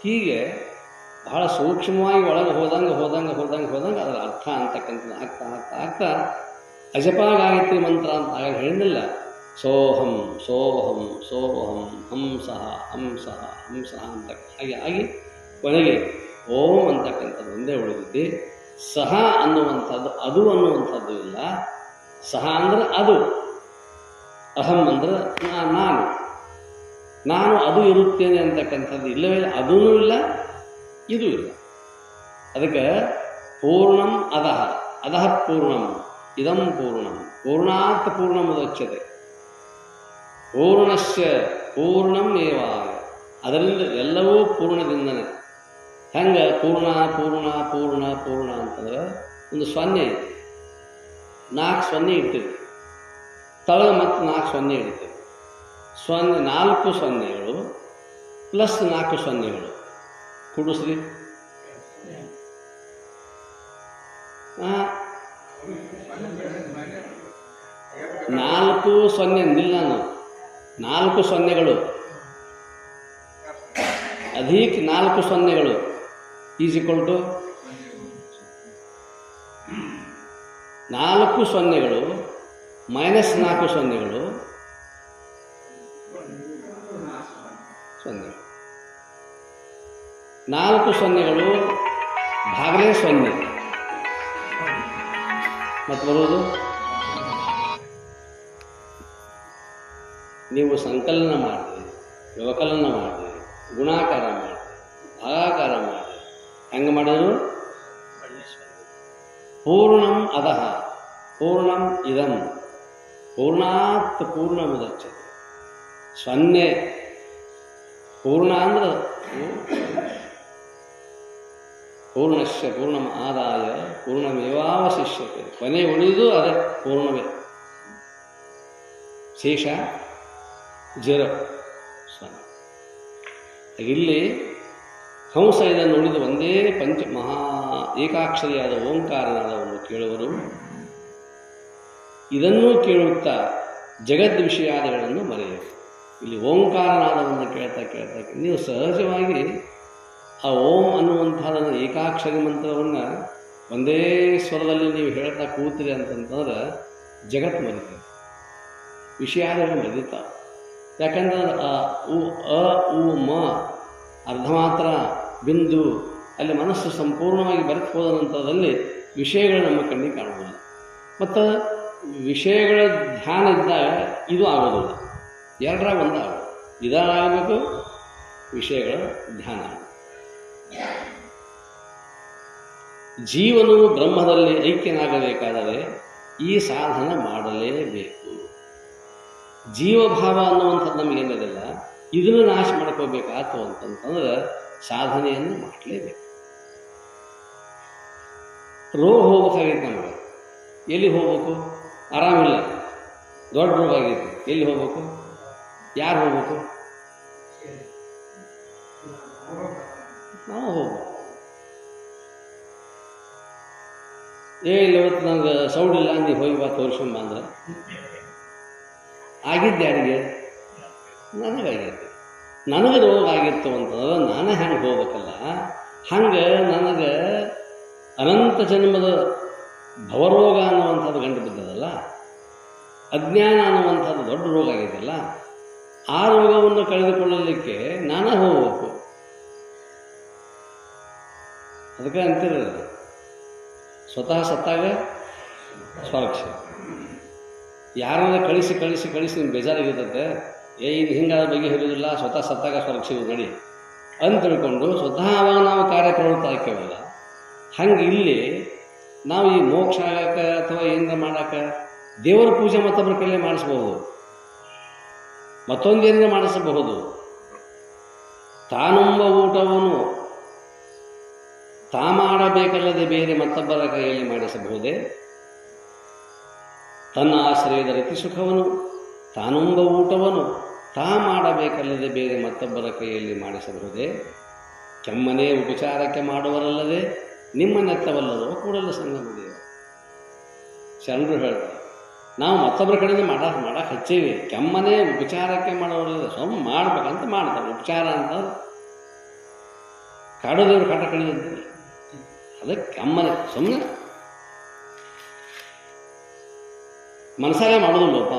ಹೀಗೆ ಬಹಳ ಸೂಕ್ಷ್ಮವಾಗಿ ಒಳಗೆ ಹೋದಂಗೆ ಅದರ ಅರ್ಥ ಅಂತಕ್ಕಂಥದ್ದು ಆಗ್ತಾ ಆಗ್ತಾ ಆಗ್ತಾ ಅಜಪ ಗಾಯತ್ರಿ ಮಂತ್ರ ಅಂತ ಆಗ ಹೇಳಿದ್ನಲ್ಲ, ಸೋಹಂ ಸೋಹಂ ಸೋಹಂ ಹಂಸಃ ಹಂಸಃ ಹಂಸಃ ಅಂತ ಹಾಗೆ ಆಗಿ ಕೊನೆಗೆ ಓಂ ಅಂತಕ್ಕಂಥದ್ದು ಒಂದೇ ಉಳಿದಿದ್ದೆ. ಸಹ ಅನ್ನುವಂಥದ್ದು ಅದು ಅನ್ನುವಂಥದ್ದು ಇಲ್ಲ. ಸಹ ಅಂದರೆ ಅದು, ಅಹಂ ಅಂದರೆ ನಾನು ಅದು ಇರುತ್ತೇನೆ ಅಂತಕ್ಕಂಥದ್ದು ಇಲ್ಲವೇ ಇಲ್ಲ. ಅದೂ ಇಲ್ಲ, ಇದೂ ಇಲ್ಲ. ಅದಕ್ಕೆ ಪೂರ್ಣಂ ಅದಃ ಅದಃ ಪೂರ್ಣಂ ಇದಂ ಪೂರ್ಣಂ ಪೂರ್ಣಾತ್ ಪೂರ್ಣಮುದಚ್ಯತೆ ಪೂರ್ಣಸ್ಯ ಪೂರ್ಣಂ ಏವಾಯ. ಅದರಿಂದ ಎಲ್ಲವೂ ಪೂರ್ಣದಿಂದನೇ. ಹೆಂಗೆ ಪೂರ್ಣ ಪೂರ್ಣ ಪೂರ್ಣ ಪೂರ್ಣ ಅಂತಂದ್ರೆ ಒಂದು 0 ಇದೆ, 4 0 ಇಡ್ತೀವಿ, ತಳಗೆ ಮತ್ತು 4 0 ಇಡ್ತೀವಿ. 4 ಸೊನ್ನೆಗಳು ಪ್ಲಸ್ 4 ಸೊನ್ನೆಗಳು ಕೂಡಿಸ್ರಿ. 4 0 ನಿಲ್ಲ, 4 ಸೊನ್ನೆಗಳು ಅಧಿಕ್ 4 ಸೊನ್ನೆಗಳು ಈಸ್ ಈಕ್ವಲ್ ಟು 4 ಸೊನ್ನೆಗಳು ಮೈನಸ್ 4 ಸೊನ್ನೆಗಳು 0. 4 ಸೊನ್ನೆಗಳು ಭಾಗಲೇ 0 ಮತ್ತು ಬರೋದು. ನೀವು ಸಂಕಲನ ಮಾಡಿರಿ, ವ್ಯವಕಲನ ಮಾಡಿರಿ, ಗುಣಾಕಾರ ಮಾಡಿರಿ, ಭಾಗಾಕಾರ ಮಾಡಿರಿ. ಹೆಂಗೆ ಮಾಡಿದ್ರು? ಪೂರ್ಣಂ ಅದಃ ಪೂರ್ಣಂ ಇದಂ ಪೂರ್ಣಾತ್ ಪೂರ್ಣಮುದಚ್ಯತೆ. 0 ಪೂರ್ಣ ಅಂದ್ರೆ ಪೂರ್ಣಶ್ಯ ಪೂರ್ಣಂ ಆದಾಯ ಪೂರ್ಣಮೇವಾವಶಿಷ್ಯತೆ. ಕೊನೆ ಉಳಿದು ಅದೇ ಪೂರ್ಣವೇ, ಶೇಷ 0. ಇಲ್ಲಿ ಹಂಸ ಇದನ್ನು ಉಳಿದು ಒಂದೇ ಮಹಾ ಏಕಾಕ್ಷರಿಯಾದ ಓಂಕಾರನಾದವನ್ನು ಕೇಳುವರು. ಇದನ್ನೂ ಕೇಳುತ್ತಾ ಜಗದ್ ವಿಷಯಾದಿಗಳನ್ನು ಮರೆಯರು. ಇಲ್ಲಿ ಓಂಕಾರನಾದವನ್ನು ಕೇಳ್ತಾ ನೀವು ಸಹಜವಾಗಿ ಆ ಓಂ ಅನ್ನುವಂಥದ್ದನ್ನು ಏಕಾಕ್ಷರಿ ಮಂತ್ರವನ್ನು ಒಂದೇ ಸ್ವರದಲ್ಲಿ ನೀವು ಹೇಳ್ತಾ ಕೂತಿರಿ ಅಂತಂತಂದ್ರೆ ಜಗತ್ತು ಮರಿತದೆ, ವಿಷಯಾದಿಗಳು ಮರಿತಾವೆ. ಯಾಕಂದ್ರೆ ಅ ಉ ಮ ಅರ್ಧ ಮಾತ್ರ ಬಿಂದು ಅಲ್ಲಿ ಮನಸ್ಸು ಸಂಪೂರ್ಣವಾಗಿ ಬೆರೆತು ಹೋದ ನಂತರದಲ್ಲಿ ವಿಷಯಗಳು ನಮ್ಮ ಕಣ್ಣಿಗೆ ಕಾಣುವುದಿಲ್ಲ. ಮತ್ತು ವಿಷಯಗಳ ಧ್ಯಾನ ಇದ್ದಾಗ ಇದು ಆಗೋದಿಲ್ಲ, ಎರಡರಾಗ ಒಂದು ಆಗೋದು. ಇದಾಗಬೇಕು, ವಿಷಯಗಳ ಧ್ಯಾನ. ಜೀವನು ಬ್ರಹ್ಮದಲ್ಲಿ ಐಕ್ಯನಾಗಬೇಕಾದರೆ ಈ ಸಾಧನ ಮಾಡಲೇಬೇಕು. ಜೀವಭಾವ ಅನ್ನುವಂಥದ್ದು ನಮಗೇನಿಲ್ಲ, ಇದನ್ನು ನಾಶ ಮಾಡ್ಕೋಬೇಕಾಯ್ತು ಅಂತಂತಂದ್ರೆ ಸಾಧನೆಯನ್ನು ಮಾಡಲೇಬೇಕು. ರೋಗ ಹೋಗ್ಬೇಕಾಗಿತ್ತು ನಮಗೆ, ಎಲ್ಲಿ ಹೋಗ್ಬೇಕು? ಆರಾಮಿಲ್ಲ, ದೊಡ್ಡ ರೋಗ ಆಗೈತಿ, ಎಲ್ಲಿ ಹೋಗ್ಬೇಕು? ಯಾರು ಹೋಗ್ಬೇಕು? ನಾವು ಹೋಗ್ಬೇಕು. ಇಲ್ಲಿ ಇವತ್ತು ನಂಗೆ ಸೌಡಿಲ್ಲ, ನೀವು ಹೋಗಿ ಬಾ ತೋರಿಸ್ಕೊಂಬ ಅಂದ್ರೆ ಆಗಿದ್ದೆ ಯಾರಿಗೆ? ನನಗಾಗೈತಿ. ನನಗೆ ರೋಗ ಆಗಿತ್ತು ಅಂತಂದ್ರೆ ನಾನೇ ಹೆಂಗೆ ಹೋಗ್ಬೇಕಲ್ಲ, ಹಂಗೆ ನನಗೆ ಅನಂತ ಜನ್ಮದ ಭವರೋಗ ಅನ್ನುವಂಥದ್ದು ಗಂಟು ಬಿದ್ದದಲ್ಲ, ಅಜ್ಞಾನ ಅನ್ನುವಂಥದ್ದು ದೊಡ್ಡ ರೋಗ ಆಗಿದೆಯಲ್ಲ, ಆ ರೋಗವನ್ನು ಕಳೆದುಕೊಳ್ಳಲಿಕ್ಕೆ ನಾನೇ ಹೋಗ್ಬೇಕು. ಅದಕ್ಕೆ ಅಂತಿರಲ್ಲ, ಸ್ವತಃ ಸತ್ತಾಗ ಸ್ವರ್ಕ್ಷ. ಯಾರನ್ನ ಕಳಿಸಿ ಕಳಿಸಿ ಕಳಿಸಿ ನಿಮ್ಗೆ ಬೇಜಾರಾಗಿರ್ತದೆ, ಇದು ಹಿಂಗಾದ ಬಗೆಹರಿಯೋದಿಲ್ಲ, ಸ್ವತಃ ಸತ್ತಾಗ ಸ್ವರ್ಗ ಸಿಗೋದು ನಡಿ ಅಂತ ತಿಳ್ಕೊಂಡು ಸ್ವತಃ ಅವಾಗ ನಾವು ಕಾರ್ಯಪ್ರವೃತ್ತ ಆಕ್ಯವಲ್ಲ. ಹಂಗೆ ಇಲ್ಲಿ ನಾವು ಈ ಮೋಕ್ಷ ಆಗಕ್ಕೆ ಅಥವಾ ಏನಾರ ಮಾಡಕ್ಕೆ ದೇವರ ಪೂಜೆ ಮತ್ತೊಬ್ಬರ ಕೈಲೇ ಮಾಡಿಸ್ಬಹುದು, ಮತ್ತೊಂದೇನಾರ ಮಾಡಿಸಬಹುದು. ತಾನುಂಬ ಊಟವನ್ನು ತಾ ಮಾಡಬೇಕಲ್ಲದೆ ಬೇರೆ ಮತ್ತೊಬ್ಬರ ಕೈಯಲ್ಲಿ ಮಾಡಿಸಬಹುದೇ? ತನ್ನ ಆಶ್ರಯದ ರತಿ ಸುಖವನ್ನು ತಾನುಂಬ ಊಟವನ್ನು ತಾ ಮಾಡಬೇಕಲ್ಲದೆ ಬೇರೆ ಮತ್ತೊಬ್ಬರ ಕೈಯಲ್ಲಿ ಮಾಡಿಸಬಹುದೇ? ಕೆಮ್ಮನೆ ಉಪಚಾರಕ್ಕೆ ಮಾಡುವರಲ್ಲದೆ ನಿಮ್ಮನ್ನೆತ್ತವಲ್ಲದೋ ಕೂಡಲ ಸಂಗಮದೇವ. ಶರಣರು ಹೇಳ್ತಾರೆ, ನಾವು ಮತ್ತೊಬ್ಬರ ಕಡೆಯಿಂದ ಮಾಡಕ್ಕೆ ಹಚ್ಚೇವಿ, ಕೆಮ್ಮನೆ ಉಪಚಾರಕ್ಕೆ ಮಾಡೋರಲ್ಲ, ಸುಮ್ಮ ಮಾಡ್ಬೇಕಂತ ಮಾಡ್ತಾರೆ. ಉಪಚಾರ ಅಂತ ಕಾಡೋದೇವ್ರು ಕಾಟ ಕಡಿದಂತೆ, ಅದಕ್ಕೆ ಕೆಮ್ಮನೆ ಸುಮ್ಮನೆ ಮನಸ್ಸಾಗೆ ಮಾಡೋದಿಲ್ಲಪ್ಪ.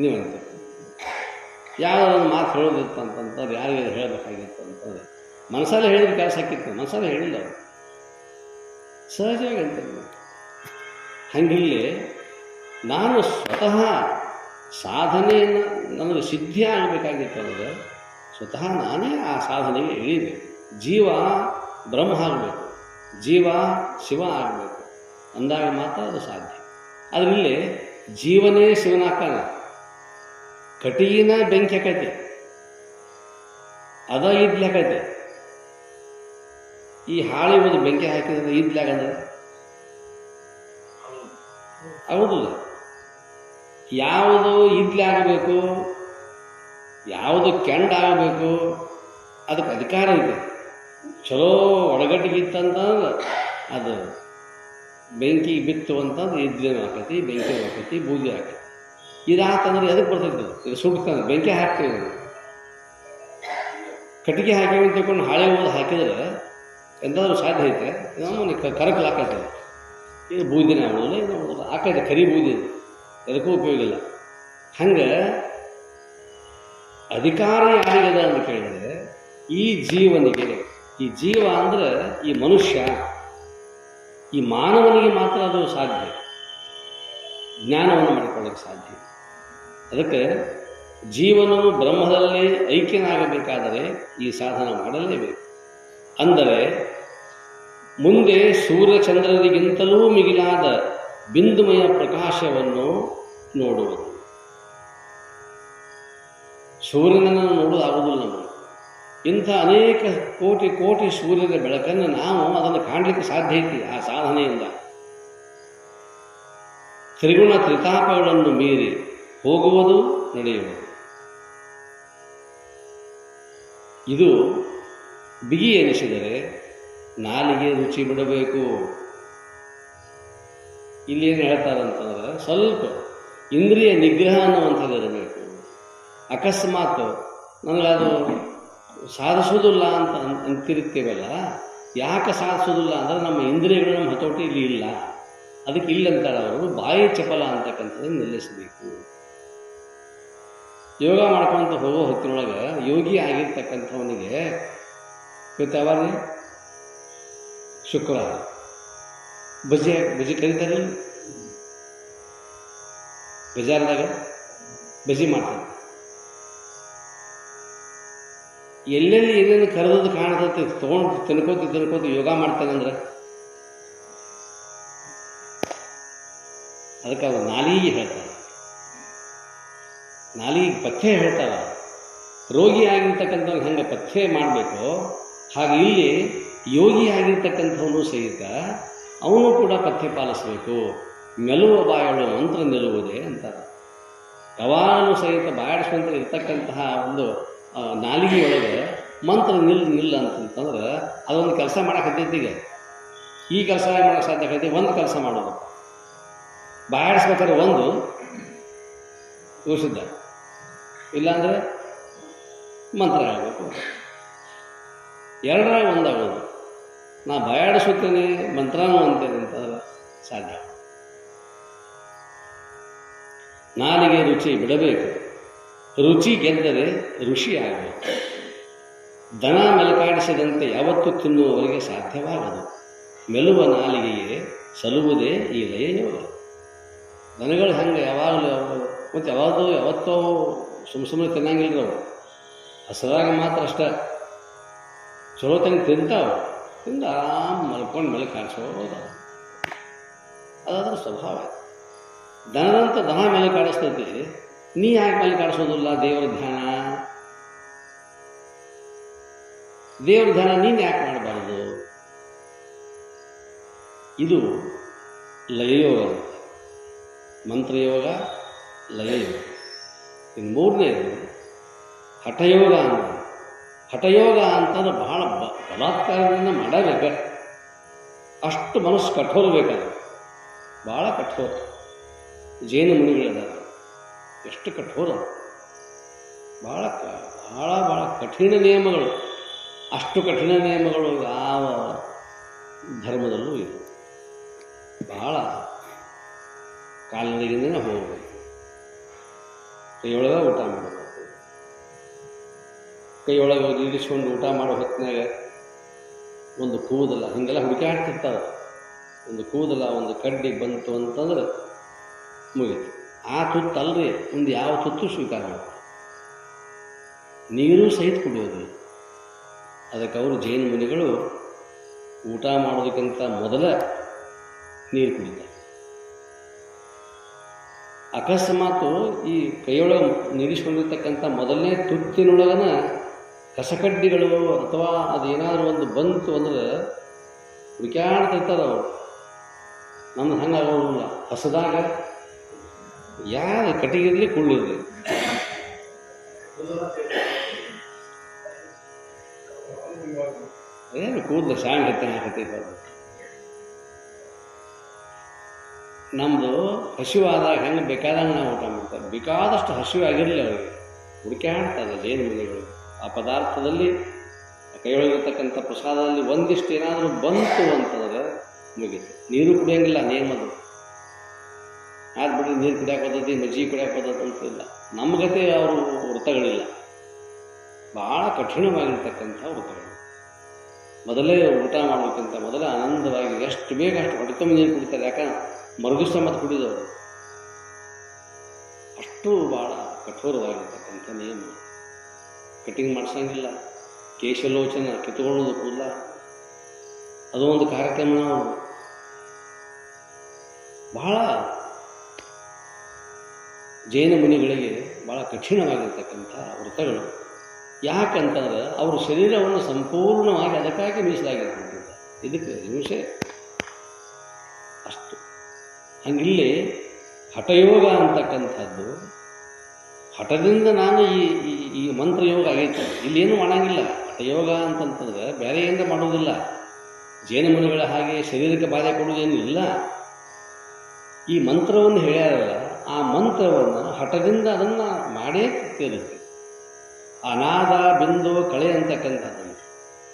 ನೀವಂತ ಯಾವುದಾದ್ರು ಒಂದು ಮಾತು ಹೇಳೋದಿತ್ತು ಅಂತಂದ್ರೆ ಯಾರಿಗಾದ್ರು ಹೇಳಬೇಕಾಗಿತ್ತು ಅಂತಂದ್ರೆ ಮನಸ್ಸಲ್ಲೇ ಹೇಳಿದ್ರೆ ಕೆಲಸ ಹಾಕಿತ್ತು, ಮನಸ್ಸಲ್ಲೇ ಹೇಳಿಲ್ಲ ಅವರು, ಸಹಜವಾಗಿ ಅಂತ. ಹಂಗಿಲ್ಲಿ ನಾನು ಸ್ವತಃ ಸಾಧನೆಯನ್ನು ನನಗೆ ಸಿದ್ಧಿ ಆಗಬೇಕಾಗಿತ್ತು ಅಂದರೆ ಸ್ವತಃ ನಾನೇ ಆ ಸಾಧನೆಗೆ ಇಳಿಬೇಕು. ಜೀವ ಬ್ರಹ್ಮ ಆಗಬೇಕು, ಜೀವ ಶಿವ ಆಗಬೇಕು ಅಂದಾಗ ಮಾತ್ರ ಅದು ಸಾಧ್ಯ. ಅದರಲ್ಲಿ ಜೀವನೇ ಶಿವನಾಗ್ತಾನೆ. ಕಟೀನ ಬೆಂಕಿ ಹಾಕೈತೆ, ಅದ ಇದ್ಲಾಕೈತೆ. ಈ ಹಾಳಿ ಒಂದು ಬೆಂಕಿ ಹಾಕಿದ್ರೆ ಇದ್ಲಾಗಂದ್ರೆ ಆಗೋದಿಲ್ಲ. ಯಾವುದು ಇದ್ಲಾಗಬೇಕು, ಯಾವುದು ಕೆಂಡಾಗಬೇಕು, ಅದಕ್ಕೆ ಅಧಿಕಾರ ಇದೆ. ಚಲೋ ಒಳಗಟ್ಟಿಗಿತ್ತಂತಂದ್ರೆ ಅದು ಬೆಂಕಿ ಬಿತ್ತು ಅಂತಂದ್ರೆ ಇದ್ಲೇನು ಹಾಕೈತಿ, ಬೆಂಕಿ ಹಾಕೈತಿ, ಬೂದಿ ಹಾಕೈತಿ. ಇದಾತಂದ್ರೆ ಎದಕ್ಕೆ ಬರ್ತೈತೆ? ಇದು ಸುಡ್ತಾನೆ, ಬೆಂಕಿ ಹಾಕ್ತೀವಿ. ಕಟ್ಟಿಗೆ ಹಾಕಿವಿ ಅಂತ ತಿಳ್ಕೊಂಡು ಹಾಳೆ ಓದು ಹಾಕಿದ್ರೆ ಎಂತಾದ್ರೂ ಸಾಧ್ಯ ಐತೆ? ನಮ್ಮನೆ ಕರಕಲಾಕೈತೆ. ಇದು ಬೂದಿನ ಆಗೋದಿಲ್ಲ, ಇದು ಆಗೋದಿಲ್ಲ, ಹಾಕೈತೆ ಕರಿ ಬೂದಿ, ಎದಕ್ಕೂ ಉಪಯೋಗ ಇಲ್ಲ. ಹಂಗೆ ಅಧಿಕಾರ ಯಾರಿಗದ ಅಂತ ಕೇಳಿದ್ರೆ ಈ ಜೀವನಿಗೆ. ಈ ಜೀವ ಅಂದರೆ ಈ ಮನುಷ್ಯ, ಈ ಮಾನವನಿಗೆ ಮಾತ್ರ ಅದು ಸಾಧ್ಯ, ಜ್ಞಾನವನ್ನು ಮಾಡಿಕೊಳ್ಳೋಕ್ಕೆ ಸಾಧ್ಯ. ಅದಕ್ಕೆ ಜೀವನವು ಬ್ರಹ್ಮದಲ್ಲಿ ಐಕ್ಯನಾಗಬೇಕಾದರೆ ಈ ಸಾಧನ ಮಾಡಲೇಬೇಕು. ಅಂದರೆ ಮುಂದೆ ಸೂರ್ಯಚಂದ್ರರಿಗಿಂತಲೂ ಮಿಗಿಲಾದ ಬಿಂದುಮಯ ಪ್ರಕಾಶವನ್ನು ನೋಡುವುದು. ಸೂರ್ಯನನ್ನು ನೋಡುವುದಾಗುವುದಿಲ್ಲ ನಮಗೆ. ಇಂಥ ಅನೇಕ ಕೋಟಿ ಕೋಟಿ ಸೂರ್ಯನ ಬೆಳಕನ್ನು ನಾವು ಅದನ್ನು ಕಾಣಲಿಕ್ಕೆ ಸಾಧ್ಯ ಐತಿ ಆ ಸಾಧನೆಯಿಂದ. ತ್ರಿಗುಣ ತ್ರಿತಾಪಗಳನ್ನು ಮೀರಿ ಹೋಗುವುದು, ನಡೆಯುವುದು. ಇದು ಬಿಗಿ ಎನಿಸಿದರೆ ನಾಲಿಗೆ ರುಚಿ ಬಿಡಬೇಕು. ಇಲ್ಲಿ ಏನು ಹೇಳ್ತಾರಂತಂದ್ರೆ ಸ್ವಲ್ಪ ಇಂದ್ರಿಯ ನಿಗ್ರಹ ಅನ್ನುವಂಥದ್ದು ಇರಬೇಕು. ಅಕಸ್ಮಾತ್ ನನಗದು ಸಾಧಿಸೋದಿಲ್ಲ ಅಂತ ಅಂತಿರ್ತೀವಲ್ಲ, ಯಾಕೆ ಸಾಧಿಸೋದಿಲ್ಲ ಅಂದರೆ ನಮ್ಮ ಇಂದ್ರಿಯಗಳು ನಮ್ಮ ಹತೋಟಿ ಇಲ್ಲಿ ಇಲ್ಲ. ಅದಕ್ಕೆ ಇಲ್ಲಂತಾರೆ ಅವರು ಬಾಯಿ ಚಪಲ ಅಂತಕ್ಕಂಥದ್ದನ್ನು ನಿಲ್ಲಿಸಬೇಕು. ಯೋಗ ಮಾಡ್ಕೊಂತ ಹೋಗೋ ಹೊತ್ತಿನೊಳಗೆ ಯೋಗಿ ಆಗಿರ್ತಕ್ಕಂಥವನಿಗೆ ಇವತ್ತು ಯಾವಾಗ ಶುಕ್ರವಾರ ಬಜ್ಜಿ ಕರೀತಾರೆ, ಬಜಾರ್ದಾಗ ಬಜ್ಜಿ ಮಾಡ್ತಾರೆ. ಎಲ್ಲೆಲ್ಲಿ ಏನೇನು ಕರೆದದ್ದು ಕಾಣ್ತೈತಿ ತೊಗೊಂಡು ತಿನ್ಕೋತಿ ಯೋಗ ಮಾಡ್ತಾನಂದ್ರೆ ಅದಕ್ಕೆ ಅವ್ರು ನಾಲಿಗೆ ಹೇಳ್ತಾರೆ, ನಾಲಿಗೆ ಪಥ್ಯ ಹೇಳ್ತಾರೆ. ರೋಗಿ ಆಗಿರ್ತಕ್ಕಂಥವ್ನು ಹೆಂಗೆ ಪಥ್ಯ ಮಾಡಬೇಕು ಹಾಗೆ ಇಲ್ಲಿ ಯೋಗಿ ಆಗಿರ್ತಕ್ಕಂಥವನು ಸಹಿತ ಅವನು ಕೂಡ ಪಥ್ಯ ಪಾಲಿಸಬೇಕು. ಮೆಲುವ ಬಾಯಳು ಮಂತ್ರ ನಿಲ್ಲುವುದೇ ಅಂತಾರೆ. ಯಾವಾಗಲೂ ಸಹಿತ ಬಾಯಾಡಿಸುವಂತ ಇರ್ತಕ್ಕಂತಹ ಒಂದು ನಾಲಿಗೆಯೊಳಗೆ ಮಂತ್ರ ನಿಲ್ಲ ಅಂತಂತಂದ್ರೆ ಅದೊಂದು ಕೆಲಸ ಮಾಡೋಕ್ಕತ್ತೈತಿ. ಈ ಕೆಲಸ ಮಾಡೋಕ್ಕೆ ಸಾಧ್ಯ ಆಗೈತಿ, ಒಂದು ಕೆಲಸ ಮಾಡೋದು ಬಾಯಾಡಿಸ್ಬೇಕಾದ್ರೆ ಒಂದು ಯೋಚಿಸಿದ್ದ, ಇಲ್ಲಾಂದರೆ ಮಂತ್ರ ಹೇಳಬೇಕು. ಎರಡರಾಗ ಒಂದಾಗೋದು. ನಾ ಬಾಯಾಡಿಸುತ್ತೇನೆ ಮಂತ್ರನೂ ಅಂತೇನೆ ಅಂತಂದ್ರೆ ಸಾಧ್ಯ. ನಾಲಿಗೆ ರುಚಿ ಬಿಡಬೇಕು. ರುಚಿ ಗೆದ್ದರೆ ಋಷಿ ಆಗಬೇಕು. ದನ ಮೆಲಕಾಡಿಸಿದಂತೆ ಯಾವತ್ತೂ ತಿನ್ನುವವರಿಗೆ ಸಾಧ್ಯವಾಗದು. ಮೆಲುವ ನಾಲಿಗೆಯೇ ಸಲುವುದೇ ಈ ಲಯಯೋಗ. ದನಗಳು ಹಂಗೆ ಯಾವಾಗಲೂ ಮತ್ತು ಯಾವತ್ತೋ ಸುಮ್ಮನೆ ತಿನ್ನಂಗಿಲ್ಲ. ನಾವು ಹಸರಾಗ ಮಾತ್ರ ಅಷ್ಟೇ ಚಲೋ ತಂಗೆ ತಿಂತಾವ, ತಿಂದು ಆರಾಮ್ ಮಲ್ಕೊಂಡು ಮೇಲೆ ಕಾಣಿಸೋದ. ಅದಾದ್ರೆ ಸ್ವಭಾವ. ದನದಂತ ದನ ಮೇಲೆ ಕಾಣಿಸ್ತೈತಿ, ನೀ ಯಾಕೆ ಮೇಲೆ ಕಾಣಿಸೋದಿಲ್ಲ? ದೇವರ ಧ್ಯಾನ ನೀನು ಯಾಕೆ ಮಾಡಬಾರ್ದು? ಇದು ಲಯಯೋಗ, ಮಂತ್ರಯೋಗ, ಲಯಯೋಗ. ಇನ್ನು ಮೂರನೇದು ಹಠಯೋಗ. ಹಠಯೋಗ ಅಂತಂದ್ರೆ ಬಹಳ ಬಲಾತ್ಕಾರದಿಂದ ಮಾಡಬೇಕು, ಅಷ್ಟು ಮನಸ್ಸು ಕಠೋರ ಬೇಕಾದ್ರೆ, ಭಾಳ ಕಠೋರ. ಜೈನ ಮುನಿಗಳಿದ್ದಾರೆ, ಎಷ್ಟು ಕಠೋರ, ಭಾಳ ಭಾಳ ಭಾಳ ಕಠಿಣ ನಿಯಮಗಳು. ಅಷ್ಟು ಕಠಿಣ ನಿಯಮಗಳು ಯಾವ ಧರ್ಮದಲ್ಲೂ ಇದೆ. ಭಾಳ ಕಾಲಿನಡಿಗೆನೇ ಹೋಗಬೇಕು, ಕೈಯೊಳಗೆ ಊಟ ಮಾಡಬೇಕು. ಕೈಯೊಳಗೆ ಇರಿಸ್ಕೊಂಡು ಊಟ ಮಾಡೋ ಹೊತ್ತಿನಾಗ ಒಂದು ಕೂದಲ ಹೀಗೆಲ್ಲ ಹುಡುಕಾಡ್ತಿರ್ತಾರೆ. ಒಂದು ಕೂದಲ ಒಂದು ಕಡ್ಡಿ ಬಂತು ಅಂತಂದ್ರೆ ಮುಗೀತು. ಆ ತುತ್ತು ಅಲ್ಲದೆ ಒಂದು ಯಾವ ತುತ್ತು ಸ್ವೀಕಾರ ಮಾಡ್ತಾರೆ. ನೀರು ಸಹಿತ ಕುಡಿಯೋದು. ಅದಕ್ಕೆ ಅವರು ಜೈನ ಮುನಿಗಳು ಊಟ ಮಾಡೋದಕ್ಕಿಂತ ಮೊದಲ ನೀರು ಕುಡಿತಾರೆ. ಅಕಸ್ಮಾತು ಈ ಕೈಯೊಳಗೆ ನೀಡಿಸ್ಕೊಂಡಿರ್ತಕ್ಕಂಥ ಮೊದಲನೇ ತುತ್ತಿನೊಳಗನ ಕಸಕಡ್ಡಿಗಳು ಅಥವಾ ಅದೇನಾದರೂ ಒಂದು ಬಂತು ಅಂದ್ರೆ ಹುಡುಕ್ಯಾಡ್ತಿರ್ತಾರೆ ಅವರು. ನಮ್ದು ಹಂಗೆ ಆಗೋದಿಲ್ಲ. ಹಸದಾಗ ಯಾರು ಕಟ್ಟಿಗಿರಲಿ ಕುಳ್ಳಿರಲಿ, ಅದೇನು ಕೂದಲು ಶಾಂಗ್ ಹತ್ತೈತೆ. ನಮ್ಮದು ಹಸಿವಾದಾಗ ಹೆಂಗೆ ಬೇಕಾದಂಗೆ ನಾವು ಊಟ ಮಾಡ್ತಾರೆ. ಬೇಕಾದಷ್ಟು ಹಸಿವಾಗಿರಲಿ ಅವರಿಗೆ ಹುಡುಕ್ಯಾಡ್ತಾರೆ ಜೈನ ಮುನಿಗಳು. ಆ ಪದಾರ್ಥದಲ್ಲಿ ಕೈಯೊಳಗಿರ್ತಕ್ಕಂಥ ಪ್ರಸಾದದಲ್ಲಿ ಒಂದಿಷ್ಟು ಏನಾದರೂ ಬಂತು ಅಂತಂದ್ರೆ ಮುಗೀತು. ನೀರು ಕುಡಿಯೋಂಗಿಲ್ಲ, ನೇಮದು ಆದ್ಬಿಟ್ಟು ನೀರು ಕುಡಿಯೋಕೆ ಪದ್ಧತಿ, ಮಜ್ಜಿಗೆ ಕುಡಿಯೋಕೆ ಪದ್ಧತಿ ಅಂತಿಲ್ಲ. ನಮ್ಮ ಗತೆ ಅವರು ವೃತ್ತಗಳಿಲ್ಲ, ಭಾಳ ಕಠಿಣವಾಗಿರ್ತಕ್ಕಂಥ ವೃತ್ತಗಳು. ಮೊದಲೇ ಊಟ ಮಾಡೋಕ್ಕಿಂತ ಮೊದಲೇ ಆನಂದವಾಗಿ ಎಷ್ಟು ಬೇಗ ಅಷ್ಟು ಹೊಟ್ಟೆ ತುಂಬ ನೀರು ಕುಡಿತಾರೆ. ಯಾಕಂದ್ರೆ ಮರುದಿವಸ ಮತ್ತು ಕುಡಿದವರು. ಅಷ್ಟು ಭಾಳ ಕಠೋರವಾಗಿರ್ತಕ್ಕಂಥ ನಿಯಮ. ಕಟಿಂಗ್ ಮಾಡಿಸಂಗಿಲ್ಲ, ಕೇಶಲೋಚನ ಕಿತ್ಕೊಳ್ಳೋದು ಕೂದಲ, ಅದು ಒಂದು ಕಾರ್ಯಕ್ರಮ. ನಾವು ಬಹಳ ಜೈನ ಮುನಿಗಳಿಗೆ ಭಾಳ ಕಠಿಣವಾಗಿರ್ತಕ್ಕಂಥ ವೃತ್ತಗಳು. ಯಾಕಂತಂದ್ರೆ ಅವರು ಶರೀರವನ್ನು ಸಂಪೂರ್ಣವಾಗಿ ಅದಕ್ಕಾಗಿ ಮೀಸಲಾಗಿರ್ತಕ್ಕಂಥ ಇದಕ್ಕೆ ಹಿಂಸೆ ಅಷ್ಟು. ಹಂಗಿಲ್ಲಿ ಹಠಯೋಗ ಅಂತಕ್ಕಂಥದ್ದು, ಹಠದಿಂದ ನಾನು ಈ ಮಂತ್ರಯೋಗ ಆಗೈತೆ. ಇಲ್ಲೇನು ಮಾಡಂಗಿಲ್ಲ. ಹಠಯೋಗ ಅಂತಂತಂದ್ರೆ ಬೇರೆಯಿಂದ ಮಾಡೋದಿಲ್ಲ. ಜೈನ ಮುನಿಗಳ ಹಾಗೆ ಶರೀರಕ್ಕೆ ಬಾಧೆ ಕೊಡುವುದೇನಿಲ್ಲ. ಈ ಮಂತ್ರವನ್ನು ಹೇಳ್ಯಾರಲ್ಲ, ಆ ಮಂತ್ರವನ್ನು ಹಠದಿಂದ ಅದನ್ನು ಮಾಡೇ ತೀರುತ್ತೆ. ಅನಾದ ಬಿಂದು ಕಳೆ ಅಂತಕ್ಕಂಥದ್ದನ್ನು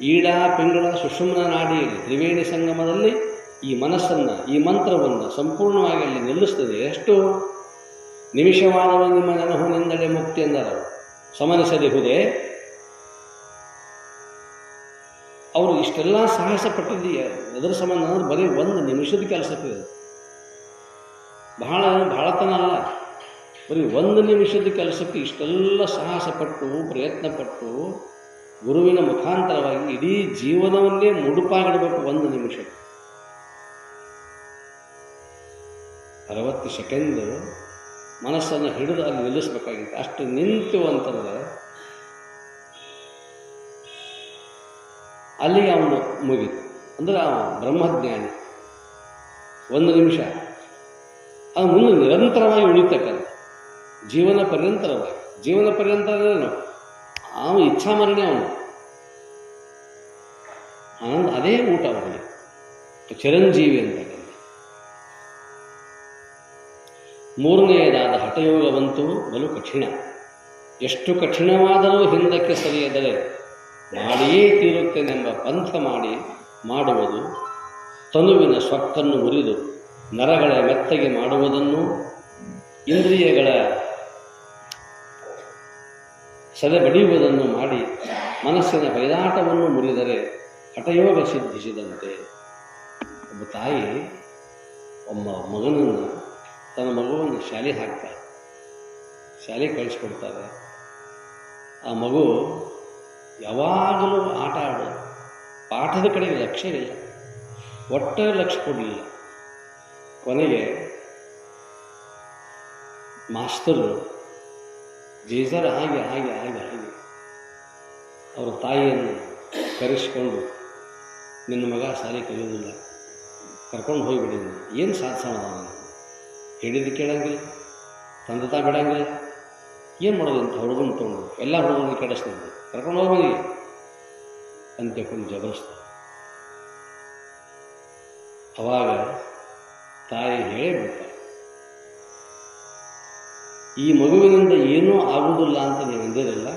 ಈಡ ಪಿಂಗಳ ಸುಷುಮ್ನ ನಾಡಿಯಲ್ಲಿ ತ್ರಿವೇಣಿ ಸಂಗಮದಲ್ಲಿ ಈ ಮನಸ್ಸನ್ನು, ಈ ಮಂತ್ರವನ್ನು ಸಂಪೂರ್ಣವಾಗಿ ಅಲ್ಲಿ ನಿಲ್ಲಿಸ್ತದೆ. ಎಷ್ಟು ನಿಮಿಷವಾದವ ನಿಮ್ಮ ನೆನಹುನೆಂದಡೆ ಮುಕ್ತಿ ಎಂದರು ಸಮನಿಸದಿಹುದೇ. ಅವರು ಇಷ್ಟೆಲ್ಲ ಸಾಹಸ ಪಟ್ಟಿದ್ದೀಯ ಅದರ ಸಂಬಂಧ ಅಂದ್ರೆ ಬರೀ ಒಂದು ನಿಮಿಷದ ಕೆಲಸಕ್ಕೆ. ಬಹಳತನ ಅಲ್ಲ, ಬರೀ ಒಂದು ನಿಮಿಷದ ಕೆಲಸಕ್ಕೆ ಇಷ್ಟೆಲ್ಲ ಸಾಹಸ ಪಟ್ಟು ಪ್ರಯತ್ನಪಟ್ಟು ಗುರುವಿನ ಮುಖಾಂತರವಾಗಿ ಇಡೀ ಜೀವನವನ್ನೇ ಮುಡುಪಾಗಿಡಬೇಕು. ಒಂದು ನಿಮಿಷ 60 ಸೆಕೆಂಡ್ ಮನಸ್ಸನ್ನು ಹಿಡಿದು ಅಲ್ಲಿ ನಿಲ್ಲಿಸಬೇಕಾಗಿತ್ತು. ಅಷ್ಟು ನಿಂತು ಅಂತಂದ್ರೆ ಅಲ್ಲಿಗೆ ಅವನು ಮುಗಿತು. ಅಂದರೆ ಅವನು ಬ್ರಹ್ಮಜ್ಞಾನಿ. ಒಂದು ನಿಮಿಷ ಅದು ಮುಂದೆ ನಿರಂತರವಾಗಿ ಉಳಿತಕ್ಕಂಥ ಜೀವನ ಪರ್ಯಂತರವಾಗಿ. ಜೀವನ ಪರ್ಯಂತರ ಅವನು ಇಚ್ಛಾಮರಣೆ, ಅವನು ಆನಂದ, ಅದೇ ಊಟ ಅವನಿಗೆ ಚಿರಂಜೀವಿ ಅಂತಕ್ಕಂಥ. ಮೂರನೆಯದಾದ ಹಠಯೋಗವಂತೂ ಬಲು ಕಠಿಣ. ಎಷ್ಟು ಕಠಿಣವಾದರೂ ಹಿಂದಕ್ಕೆ ಸರಿಯದರೆ ಮಾಡಿಯೇ ತೀರುತ್ತೇನೆಂಬ ಪಂಥ ಮಾಡುವುದು, ತನುವಿನ ಸ್ವಕ್ಕನ್ನು ಮುರಿದು ನರಗಳ ಮೆತ್ತಗೆ ಮಾಡುವುದನ್ನು, ಇಂದ್ರಿಯಗಳ ಸದೆಬಡಿಯುವುದನ್ನು ಮಾಡಿ ಮನಸ್ಸಿನ ಬೈದಾಟವನ್ನು ಮುರಿದರೆ ಹಠಯೋಗ ಸಿದ್ಧಿಸಿದಂತೆ. ಒಬ್ಬ ತಾಯಿ ಮಗನನ್ನು, ತನ್ನ ಮಗುವನ್ನು ಶಾಲೆ ಹಾಕ್ತಾರೆ, ಶಾಲೆ ಕಳಿಸ್ಕೊಡ್ತಾರೆ. ಆ ಮಗು ಯಾವಾಗಲೂ ಆಟ ಆಡೋದು, ಪಾಠದ ಕಡೆಗೆ ಲಕ್ಷ್ಯ ಇಲ್ಲ, ಒಟ್ಟ ಲಕ್ಷ್ಯ ಕೊಡಲಿಲ್ಲ. ಕೊನೆಗೆ ಮಾಸ್ತರು ಜೇಜರ್ ಹಾಗೆ ಹಾಗೆ ಹಾಗೆ ಹಾಗೆ ಅವರ ತಾಯಿಯನ್ನು ಕರೆಸಿಕೊಂಡು, ನಿನ್ನ ಮಗ ಶಾಲೆ ಕಲಿಯೋದಿಲ್ಲ, ಕರ್ಕೊಂಡು ಹೋಗಿಬಿಡಿ, ಏನು ಸಾಧಿಸೋಣ, ಹೇಳಿದ್ದು ಕೇಳಂಗಿಲ್ಲ, ತಂದೆ ತಾ ಬಿಡಂಗಿಲ್ಲ, ಏನು ಮಾಡೋದು ಅಂತ ಹುಡುಗನ ತೊಗೊಂಡು ಎಲ್ಲ ಹುಡುಗನ ಕೆಡಿಸ್ತಿದ್ರು, ಕರ್ಕೊಂಡು ಹೋಗಿ ಅಂತ ತಿಳ್ಕೊಂಡು ಜಬರಿಸ್ತಾರೆ. ಅವಾಗ ತಾಯಿ ಹೇಳಿಬಿಡ್ತಾರೆ, ಈ ಮಗುವಿನಿಂದ ಏನೂ ಆಗುವುದಿಲ್ಲ ಅಂತ ನೀವು ಅಂದಿರಲ್ಲ,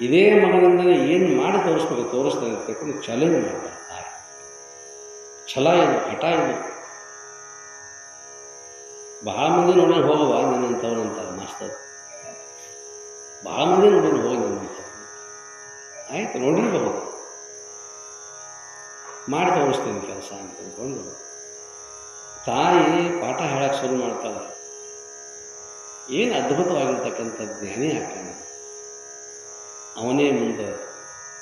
ಇದೇ ಮಗನಿಂದಲೇ ಏನು ಮಾಡಿ ತೋರಿಸ್ತೇನೆ ಅಂತ ತಿಳ್ಕೊಂಡು ಚಾಲೆಂಜ್ ಮಾಡ್ತಾರೆ ತಾಯಿ. ಛಲ ಇದು, ಹಠ ಇದು. ಬಹಳ ಮಂದಿ ನೋಡಿ ಹೋಗುವ ನಿನ್ನಂಥವ್ರು ಅಂತಾರೆ ಮಾಸ್ತರ್, ಬಹಳ ಮಂದಿ ನೋಡಿ ಹೋಗಿ ನಿನ್ನಂಥವ್ರು. ಆಯ್ತು, ನೋಡಿರಬಹುದು, ಮಾಡಿ ತೋರಿಸ್ತೀನಿ ಕೆಲಸ ಅಂತ ತಿಳ್ಕೊಂಡು ತಾಯಿ ಪಾಠ ಹೇಳಕ್ಕೆ ಶುರು ಮಾಡ್ತಾಳೆ. ಏನು ಅದ್ಭುತವಾಗಿರ್ತಕ್ಕಂಥ ಜ್ಞಾನಿ ಆಗ್ತಾನೆ. ಅವನೇ ಮುಂದೆ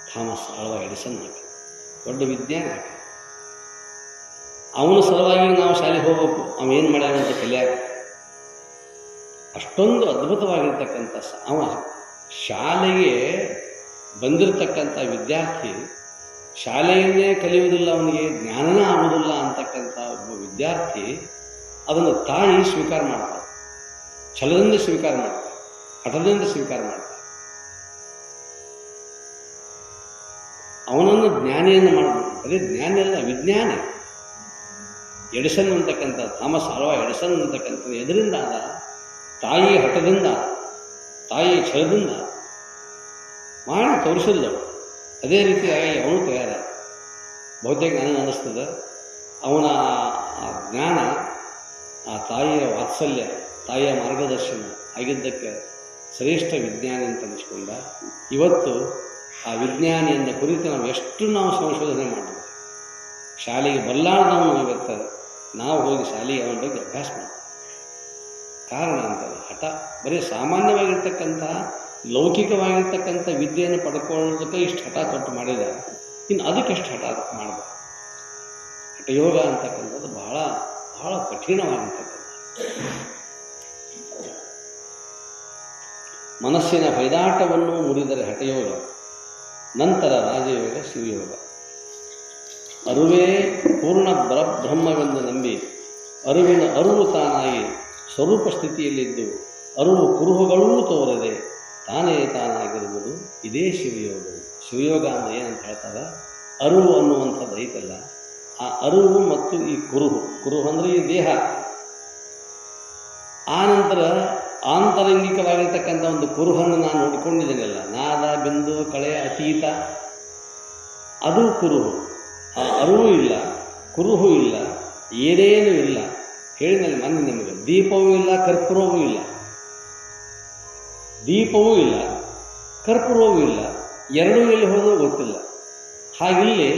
ಥಾಮಸ್ ಆಲ್ವಾ ಎಡಿಸನ್ ಆಗ್ತಾನೆ, ದೊಡ್ಡ ವಿಜ್ಞಾನಿ ಆಗ್ತಾನೆ. ಅವನ ಸಲುವಾಗಿ ನಾವು ಶಾಲೆಗೆ ಹೋಗ್ಬೇಕು, ಅವೇನು ಮಾಡ್ಯಾನಂತ ಕಲಿಯಾಕ. ಅಷ್ಟೊಂದು ಅದ್ಭುತವಾಗಿರ್ತಕ್ಕಂಥ ಅವ ಶಾಲೆಗೆ ಬಂದಿರತಕ್ಕಂಥ ವಿದ್ಯಾರ್ಥಿ, ಶಾಲೆಯನ್ನೇ ಕಲಿಯುವುದಿಲ್ಲ, ಅವನಿಗೆ ಜ್ಞಾನನೇ ಆಗುವುದಿಲ್ಲ ಅಂತಕ್ಕಂಥ ಒಬ್ಬ ವಿದ್ಯಾರ್ಥಿ, ಅದನ್ನು ತಾಯಿ ಸ್ವೀಕಾರ ಮಾಡ್ತಾರೆ, ಛಲದಿಂದ ಸ್ವೀಕಾರ ಮಾಡ್ತಾರೆ, ಹಠದಿಂದ ಸ್ವೀಕಾರ ಮಾಡ್ತಾರೆ. ಅವನನ್ನು ಜ್ಞಾನಿಯನ್ನು ಮಾಡಬೇಕು. ಬರೀ ಜ್ಞಾನಿ ಅಲ್ಲ, ವಿಜ್ಞಾನಿ. ಎಡಿಸನ್ ಅಂತಕ್ಕಂಥ ಥಾಮಸ್ ಆಲ್ವಾ ಎಡಿಸನ್ ಅಂತಕ್ಕಂಥ ಎದರಿಂದ ಅದ? ತಾಯಿ ಹಠದಿಂದ, ತಾಯಿ ಛಲದಿಂದ ಮಾಡಿ ತೋರಿಸಿದ್ದವು. ಅದೇ ರೀತಿಯಾಗಿ ಅವನು ತಯಾರ. ಬಹುತೇಕ ನನಗೆ ಅನ್ನಿಸ್ತದೆ ಅವನ ಆ ಜ್ಞಾನ, ಆ ತಾಯಿಯ ವಾತ್ಸಲ್ಯ, ತಾಯಿಯ ಮಾರ್ಗದರ್ಶನ ಆಗಿದ್ದಕ್ಕೆ ಶ್ರೇಷ್ಠ ವಿಜ್ಞಾನಿ ಅಂತ ಅನಿಸ್ಕೊಂಡ. ಇವತ್ತು ಆ ವಿಜ್ಞಾನಿಯನ್ನು ಕುರಿತು ನಾವು ಸಂಶೋಧನೆ ಮಾಡಬೇಕು. ಶಾಲೆಗೆ ಬರಲಾರ್ದವನು ಇವತ್ತು ನಾವು ಹೋಗಿ ಶಾಲೆಗೆ ಅವನ ಬಗ್ಗೆ ಅಭ್ಯಾಸ ಮಾಡ್ತೀವಿ. ಕಾರಣ ಅಂತಲ್ಲ, ಹಠ. ಬರೀ ಸಾಮಾನ್ಯವಾಗಿರ್ತಕ್ಕಂಥ ಲೌಕಿಕವಾಗಿರ್ತಕ್ಕಂಥ ವಿದ್ಯೆಯನ್ನು ಪಡ್ಕೊಳ್ಳೋದಕ್ಕೆ ಇಷ್ಟು ಹಠ ತೊಟ್ಟು ಮಾಡಿದ, ಇನ್ನು ಅದಕ್ಕೆ ಎಷ್ಟು ಹಠ ಮಾಡಬೇಕು. ಹಠಯೋಗ ಅಂತಕ್ಕಂಥದ್ದು ಬಹಳ ಬಹಳ ಕಠಿಣವಾಗಿರ್ತಕ್ಕಂಥ. ಮನಸ್ಸಿನ ಹೊಯ್ದಾಟವನ್ನು ಮುರಿದರೆ ಹಠಯೋಗ, ನಂತರ ರಾಜಯೋಗ, ಶಿವಯೋಗ. ಅರುವೇ ಪೂರ್ಣ ಬ್ರಹ್ಮವೆಂದು ನಂಬಿ ಅರುವಿನ ಅರುವು ತಾನಾಗಿ ಸ್ವರೂಪ ಸ್ಥಿತಿಯಲ್ಲಿದ್ದು ಅರುವು ಕುರುಹುಗಳೂ ತೋರದೆ ತಾನೇ ತಾನಾಗಿರುವುದು ಇದೇ ಶಿವಯೋಗ. ಶಿವಯೋಗ ಅಂದರೆ ಏನಂತ ಹೇಳ್ತಾರೆ, ಅರುವು ಅನ್ನುವಂಥದ್ದು ಐತಲ್ಲ, ಆ ಅರುವು ಮತ್ತು ಈ ಕುರುಹು ಅಂದರೆ ಈ ದೇಹ, ಆ ನಂತರ ಆಂತರಂಗಿಕವಾಗಿರ್ತಕ್ಕಂಥ ಒಂದು ಕುರುಹನ್ನು ನಾನು ನೋಡಿಕೊಂಡಿದ್ದೇನಲ್ಲ, ನಾದ ಬಿಂದು ಕಳೆ ಅತೀತ, ಅದು ಕುರುಹು. ಆ ಅರುವು ಇಲ್ಲ, ಕುರುಹು ಇಲ್ಲ, ಏನೇನೂ ಇಲ್ಲ. ಹೇಳಿದಲ್ಲಿ ಮೊನ್ನೆ ನಿಮಗೆ ದೀಪವೂ ಇಲ್ಲ, ಕರ್ಪೂರವೂ ಇಲ್ಲ. ದೀಪವೂ ಇಲ್ಲ, ಕರ್ಪೂರವೂ ಇಲ್ಲ, ಎರಡೂ ಎಲ್ಲಿ ಹೋದರೂ ಗೊತ್ತಿಲ್ಲ. ಹಾಗಿಲ್ಲಿ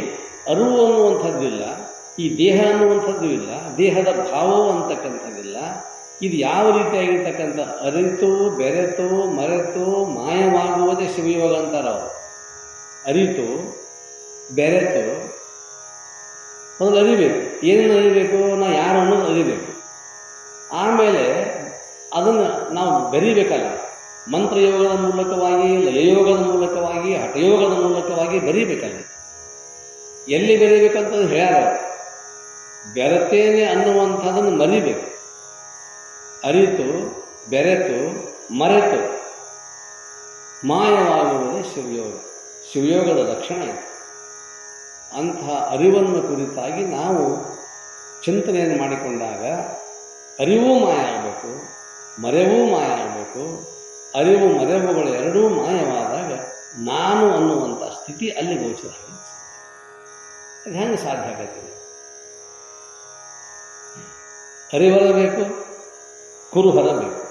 ಅರುವು ಅನ್ನುವಂಥದ್ದಿಲ್ಲ, ಈ ದೇಹ ಅನ್ನುವಂಥದ್ದು ಇಲ್ಲ, ದೇಹದ ಭಾವವು ಅಂತಕ್ಕಂಥದ್ದಿಲ್ಲ. ಇದು ಯಾವ ರೀತಿಯಾಗಿರ್ತಕ್ಕಂಥ ಅರಿತು ಬೆರೆತು ಮರೆತು ಮಾಯವಾಗುವುದೇ ಶಿವಯೋಗ ಅಂತಾರೆ ಅವರು. ಅರಿತು ಬೆರೆತು ಮೊದಲು ಅರಿಬೇಕು, ಏನೇನು ಅರಿಬೇಕು, ನಾವು ಯಾರು ಅನ್ನೋದು ಅರಿಬೇಕು. ಆಮೇಲೆ ಅದನ್ನು ನಾವು ಬೆರಿಬೇಕಲ್ಲ, ಮಂತ್ರಯೋಗದ ಮೂಲಕವಾಗಿ, ಲಯಯೋಗದ ಮೂಲಕವಾಗಿ, ಹಠಯೋಗದ ಮೂಲಕವಾಗಿ ಬೆರಿಬೇಕಲ್ಲ. ಎಲ್ಲಿ ಬೆರಿಬೇಕಂತಂದು ಹೇಳ್ಯಾರ, ಬೆರೆತೇನೆ ಅನ್ನುವಂಥದ್ದನ್ನು ಮರಿಬೇಕು. ಅರಿತು ಬೆರೆತು ಮರೆತು ಮಾಯವಾಗುವುದೇ ಶಿವಯೋಗ. ಶಿವಯೋಗದ ಲಕ್ಷಣ ಇದೆ. ಅಂತಹ ಅರಿವನ್ನು ಕುರಿತಾಗಿ ನಾವು ಚಿಂತನೆಯನ್ನು ಮಾಡಿಕೊಂಡಾಗ ಅರಿವೂ ಮಾಯ ಆಗಬೇಕು, ಮರೆವೂ ಮಾಯ ಆಗಬೇಕು. ಅರಿವು ಮರೆವುಗಳು ಎರಡೂ ಮಾಯವಾದಾಗ ನಾನು ಅನ್ನುವಂಥ ಸ್ಥಿತಿ ಅಲ್ಲಿ ಗೋಚರ ಆಗುತ್ತೆ. ಅದು ಹೆಂಗೆ ಸಾಧ್ಯ ಆಗತ್ತಿದೆ? ಅರಿವರಬೇಕು, ಕುರುಹರಬೇಕು.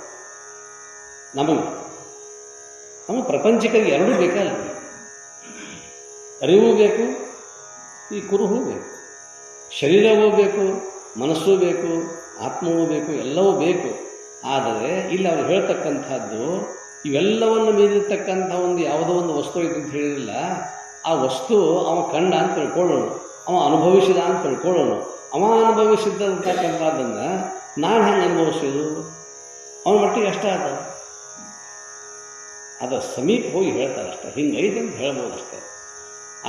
ನಮಗೆ ಪ್ರಪಂಚಕ್ಕೆ ಎರಡೂ ಬೇಕಲ್ಲ. ಅರಿವು ಬೇಕು, ಈ ಕುರುಹು ಬೇಕು. ಶರೀರವೂ ಬೇಕು, ಮನಸ್ಸೂ ಬೇಕು, ಆತ್ಮವೂ ಬೇಕು, ಎಲ್ಲವೂ ಬೇಕು. ಆದರೆ ಇಲ್ಲಿ ಅವರು ಹೇಳ್ತಕ್ಕಂಥದ್ದು ಇವೆಲ್ಲವನ್ನು ಮೀರಿರ್ತಕ್ಕಂಥ ಒಂದು ಯಾವುದೋ ಒಂದು ವಸ್ತು ಇದೆ ಅಂತ ಹೇಳಿರಲಿಲ್ಲ. ಆ ವಸ್ತು ಅವ ಕಂಡ ಅಂತ ತಿಳ್ಕೊಳ್ಳೋಣ, ಅವ ಅನುಭವಿಸಿದ ಅಂತ ತಿಳ್ಕೊಳ್ಳೋಣ. ಅವ ಅನುಭವಿಸಿದ್ದಂತಕ್ಕಂಥದ್ದನ್ನು ನಾನು ಹೆಂಗೆ ಅನುಭವಿಸೋದು? ಅವನ ಮಟ್ಟಿಗೆ ಅಷ್ಟೇ ಆದ. ಅದರ ಸಮೀಪ ಹೋಗಿ ಹೇಳ್ತಾರೆ ಅಷ್ಟೇ, ಹಿಂಗೈತೆ ಅಂತ ಹೇಳ್ಬೋದು ಅಷ್ಟೇ.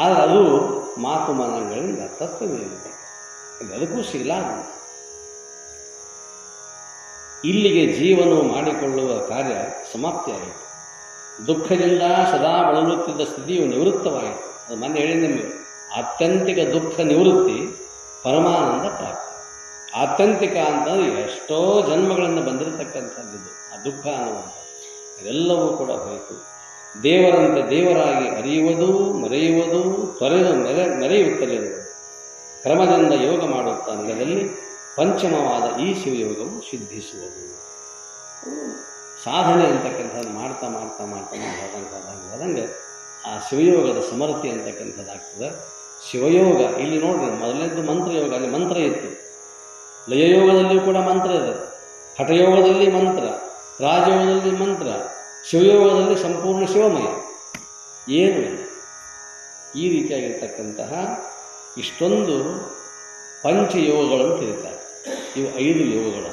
ಆದರೆ ಅದು ಮಾತು ಮನಗಳಿಂದ ತತ್ವವೇನಿದೆ ಅದಕ್ಕೂ ಸಿಗಲಾರ. ಇಲ್ಲಿಗೆ ಜೀವನವು ಮಾಡಿಕೊಳ್ಳುವ ಕಾರ್ಯ ಸಮಾಪ್ತಿಯಾಯಿತು. ದುಃಖದಿಂದ ಸದಾ ಬಳಲುತ್ತಿದ್ದ ಸ್ಥಿತಿಯು ನಿವೃತ್ತವಾಯಿತು. ಅದು ಮೊನ್ನೆ ಹೇಳಿದ ನಿಮಗೆ, ಆತ್ಯಂತಿಕ ದುಃಖ ನಿವೃತ್ತಿ ಪರಮಾನಂದ ಪ್ರಾಪ್ತಿ. ಆತ್ಯಂತಿಕ ಅಂತಂದರೆ ಎಷ್ಟೋ ಜನ್ಮಗಳಿಂದ ಬಂದಿರತಕ್ಕಂಥದ್ದು ಆ ದುಃಖ ಅನ್ನುವಂಥ ಇದೆಲ್ಲವೂ ಕೂಡ ಹೋಯಿತು. ದೇವರಂತೆ ದೇವರಾಗಿ ಅರಿಯುವುದು, ಮರೆಯುವುದು, ಮೆರೆಯುತ್ತಲಿರುವುದು ಕ್ರಮದಿಂದ ಯೋಗ ಮಾಡುತ್ತಾ ನೆಲದಲ್ಲಿ ಪಂಚಮವಾದ ಈ ಶಿವಯೋಗವು ಸಿದ್ಧಿಸುವುದು. ಸಾಧನೆ ಅಂತಕ್ಕಂಥದ್ದು ಮಾಡ್ತಾ ಮಾಡ್ತಾ ಮಾಡ್ತಾ ಹೋದಂಗೆ ಆ ಶಿವಯೋಗದ ಸಮರ್ಥಿ ಅಂತಕ್ಕಂಥದ್ದಾಗ್ತದೆ. ಶಿವಯೋಗ ಇಲ್ಲಿ ನೋಡ್ರಿ, ಮೊದಲನೇದು ಮಂತ್ರಯೋಗ, ಅಲ್ಲಿ ಮಂತ್ರ ಇತ್ತು. ಲಯಯೋಗದಲ್ಲಿಯೂ ಕೂಡ ಮಂತ್ರ ಇದೆ, ಹಠಯೋಗದಲ್ಲಿ ಮಂತ್ರ, ರಾಜಯೋಗದಲ್ಲಿ ಮಂತ್ರ, ಶಿವಯೋಗದಲ್ಲಿ ಸಂಪೂರ್ಣ ಶಿವಮಯ. ಏನು ಈ ರೀತಿಯಾಗಿರ್ತಕ್ಕಂತಹ ಇಷ್ಟೊಂದು ಪಂಚಯೋಗಗಳನ್ನು ಕರೀತಾರೆ. ಇವು 5 ಯೋಗಗಳು.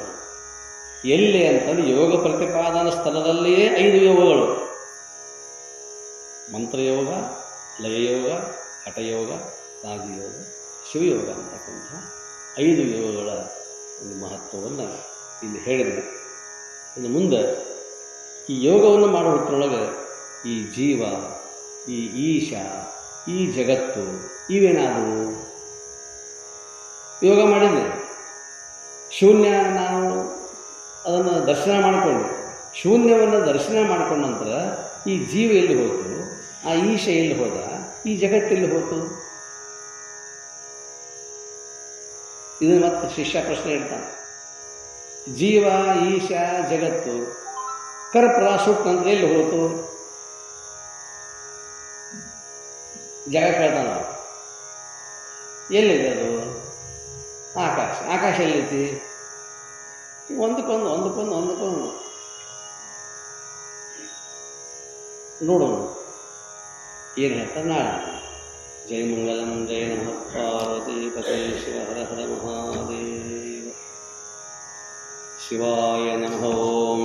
ಎಲ್ಲಿ ಅಂತಂದರೆ ಯೋಗ ಪ್ರತಿಪಾದನಾ ಸ್ಥಳದಲ್ಲಿಯೇ 5 ಯೋಗಗಳು: ಮಂತ್ರಯೋಗ, ಲಯಯೋಗ, ಹಠಯೋಗ, ರಾಜಯೋಗ, ಶಿವಯೋಗ ಅಂತಕ್ಕಂಥ 5 ಯೋಗಗಳ ಒಂದು ಮಹತ್ವವನ್ನು ಇಲ್ಲಿ ಹೇಳಿದರು. ಇನ್ನು ಮುಂದೆ ಈ ಯೋಗವನ್ನು ಮಾಡುವ ಹೊತ್ತರೊಳಗೆ ಈ ಜೀವ, ಈ ಈಶ, ಈ ಜಗತ್ತು ಇವೇನಾದವು? ಯೋಗ ಮಾಡಿದ್ದೆ ಶೂನ್ಯ, ನಾವು ಅದನ್ನು ದರ್ಶನ ಮಾಡಿಕೊಂಡು, ಶೂನ್ಯವನ್ನು ದರ್ಶನ ಮಾಡಿಕೊಂಡ ನಂತರ ಈ ಜೀವ ಎಲ್ಲಿ ಹೋಯಿತು, ಆ ಈಶ ಎಲ್ಲಿ ಹೋದ, ಈ ಜಗತ್ತೆಲ್ಲಿ ಹೋಯಿತು? ಇದನ್ನು ಮತ್ತೆ ಶಿಷ್ಯ ಪ್ರಶ್ನೆ ಇಡ್ತಾನೆ. ಜೀವ, ಈಶ, ಜಗತ್ತು, ಕರ್ಪ್ರ ಸುಟ್ ಅಂತ ಎಲ್ಲಿ ಹೋಯಿತು? ಜಗ ಕೇಳ್ತಾನ, ಎಲ್ಲಿದೆ ಅದು? ಆಕಾಶ. ಆಕಾಶ ಎಲ್ಲೈತಿ? ಒಂದಕ್ಕೊಂದು ನೋಡೋಣ ಏನು ಹೇಳ್ತಾರೆ ನಾಳೆ. ಜಯ ಮಂಗಲಂ, ಜಯ ನಮಃ ಪಾರ್ವತಿ ಪತೆ ಶಿವ ಹರ ಹರ ಮಹಾದೇವ. ಶಿವಾಯ ನಮಃ ಓಂ,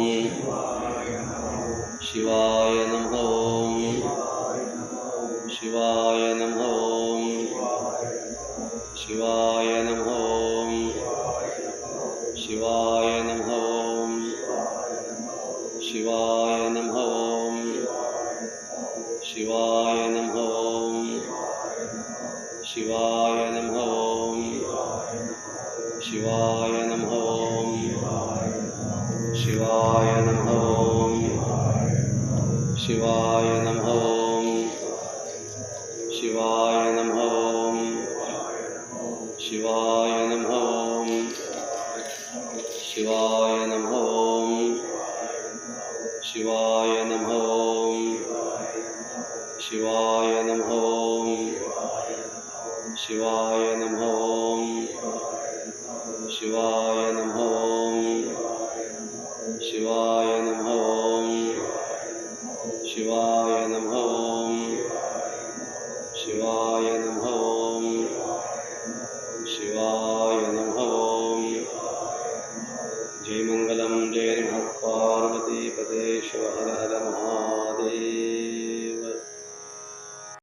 ಶಿವಾಯ ನಮಃ ಓಂ, ಶಿವಾಯ ನಮಃ ಓಂ, ಶಿವಾಯ ನಮಃ ಓಂ, ಶಿವಾಯ ನಮಃ ಓಂ, ಶಿವಾಯ ನಮಃ ಓಂ, ಶಿವಾಯ ನಮಃ ಓಂ, ಶಿವಾಯ ನಮಃ ಓಂ, ಶಿವಾಯ ನಮಃ ಓಂ, ಶಿವಾಯ ನಮಃ ಓಂ, ಶಿವಾಯ ನಮಃ ಓಂ, ಶಿವಾಯ ನಮಃ ಓಂ, ಶಿವಾಯ ನಮಃ ಓಂ, ಶಿವಾಯ ನಮಃ ಓಂ, ಶಿವಾಯ ನಮಃ ಓಂ, ಶಿವಾಯ ನಮಃ ಓಂ, ಶಿವಾಯ ನಮಃ ಓಂ, ಶಿವಾಯ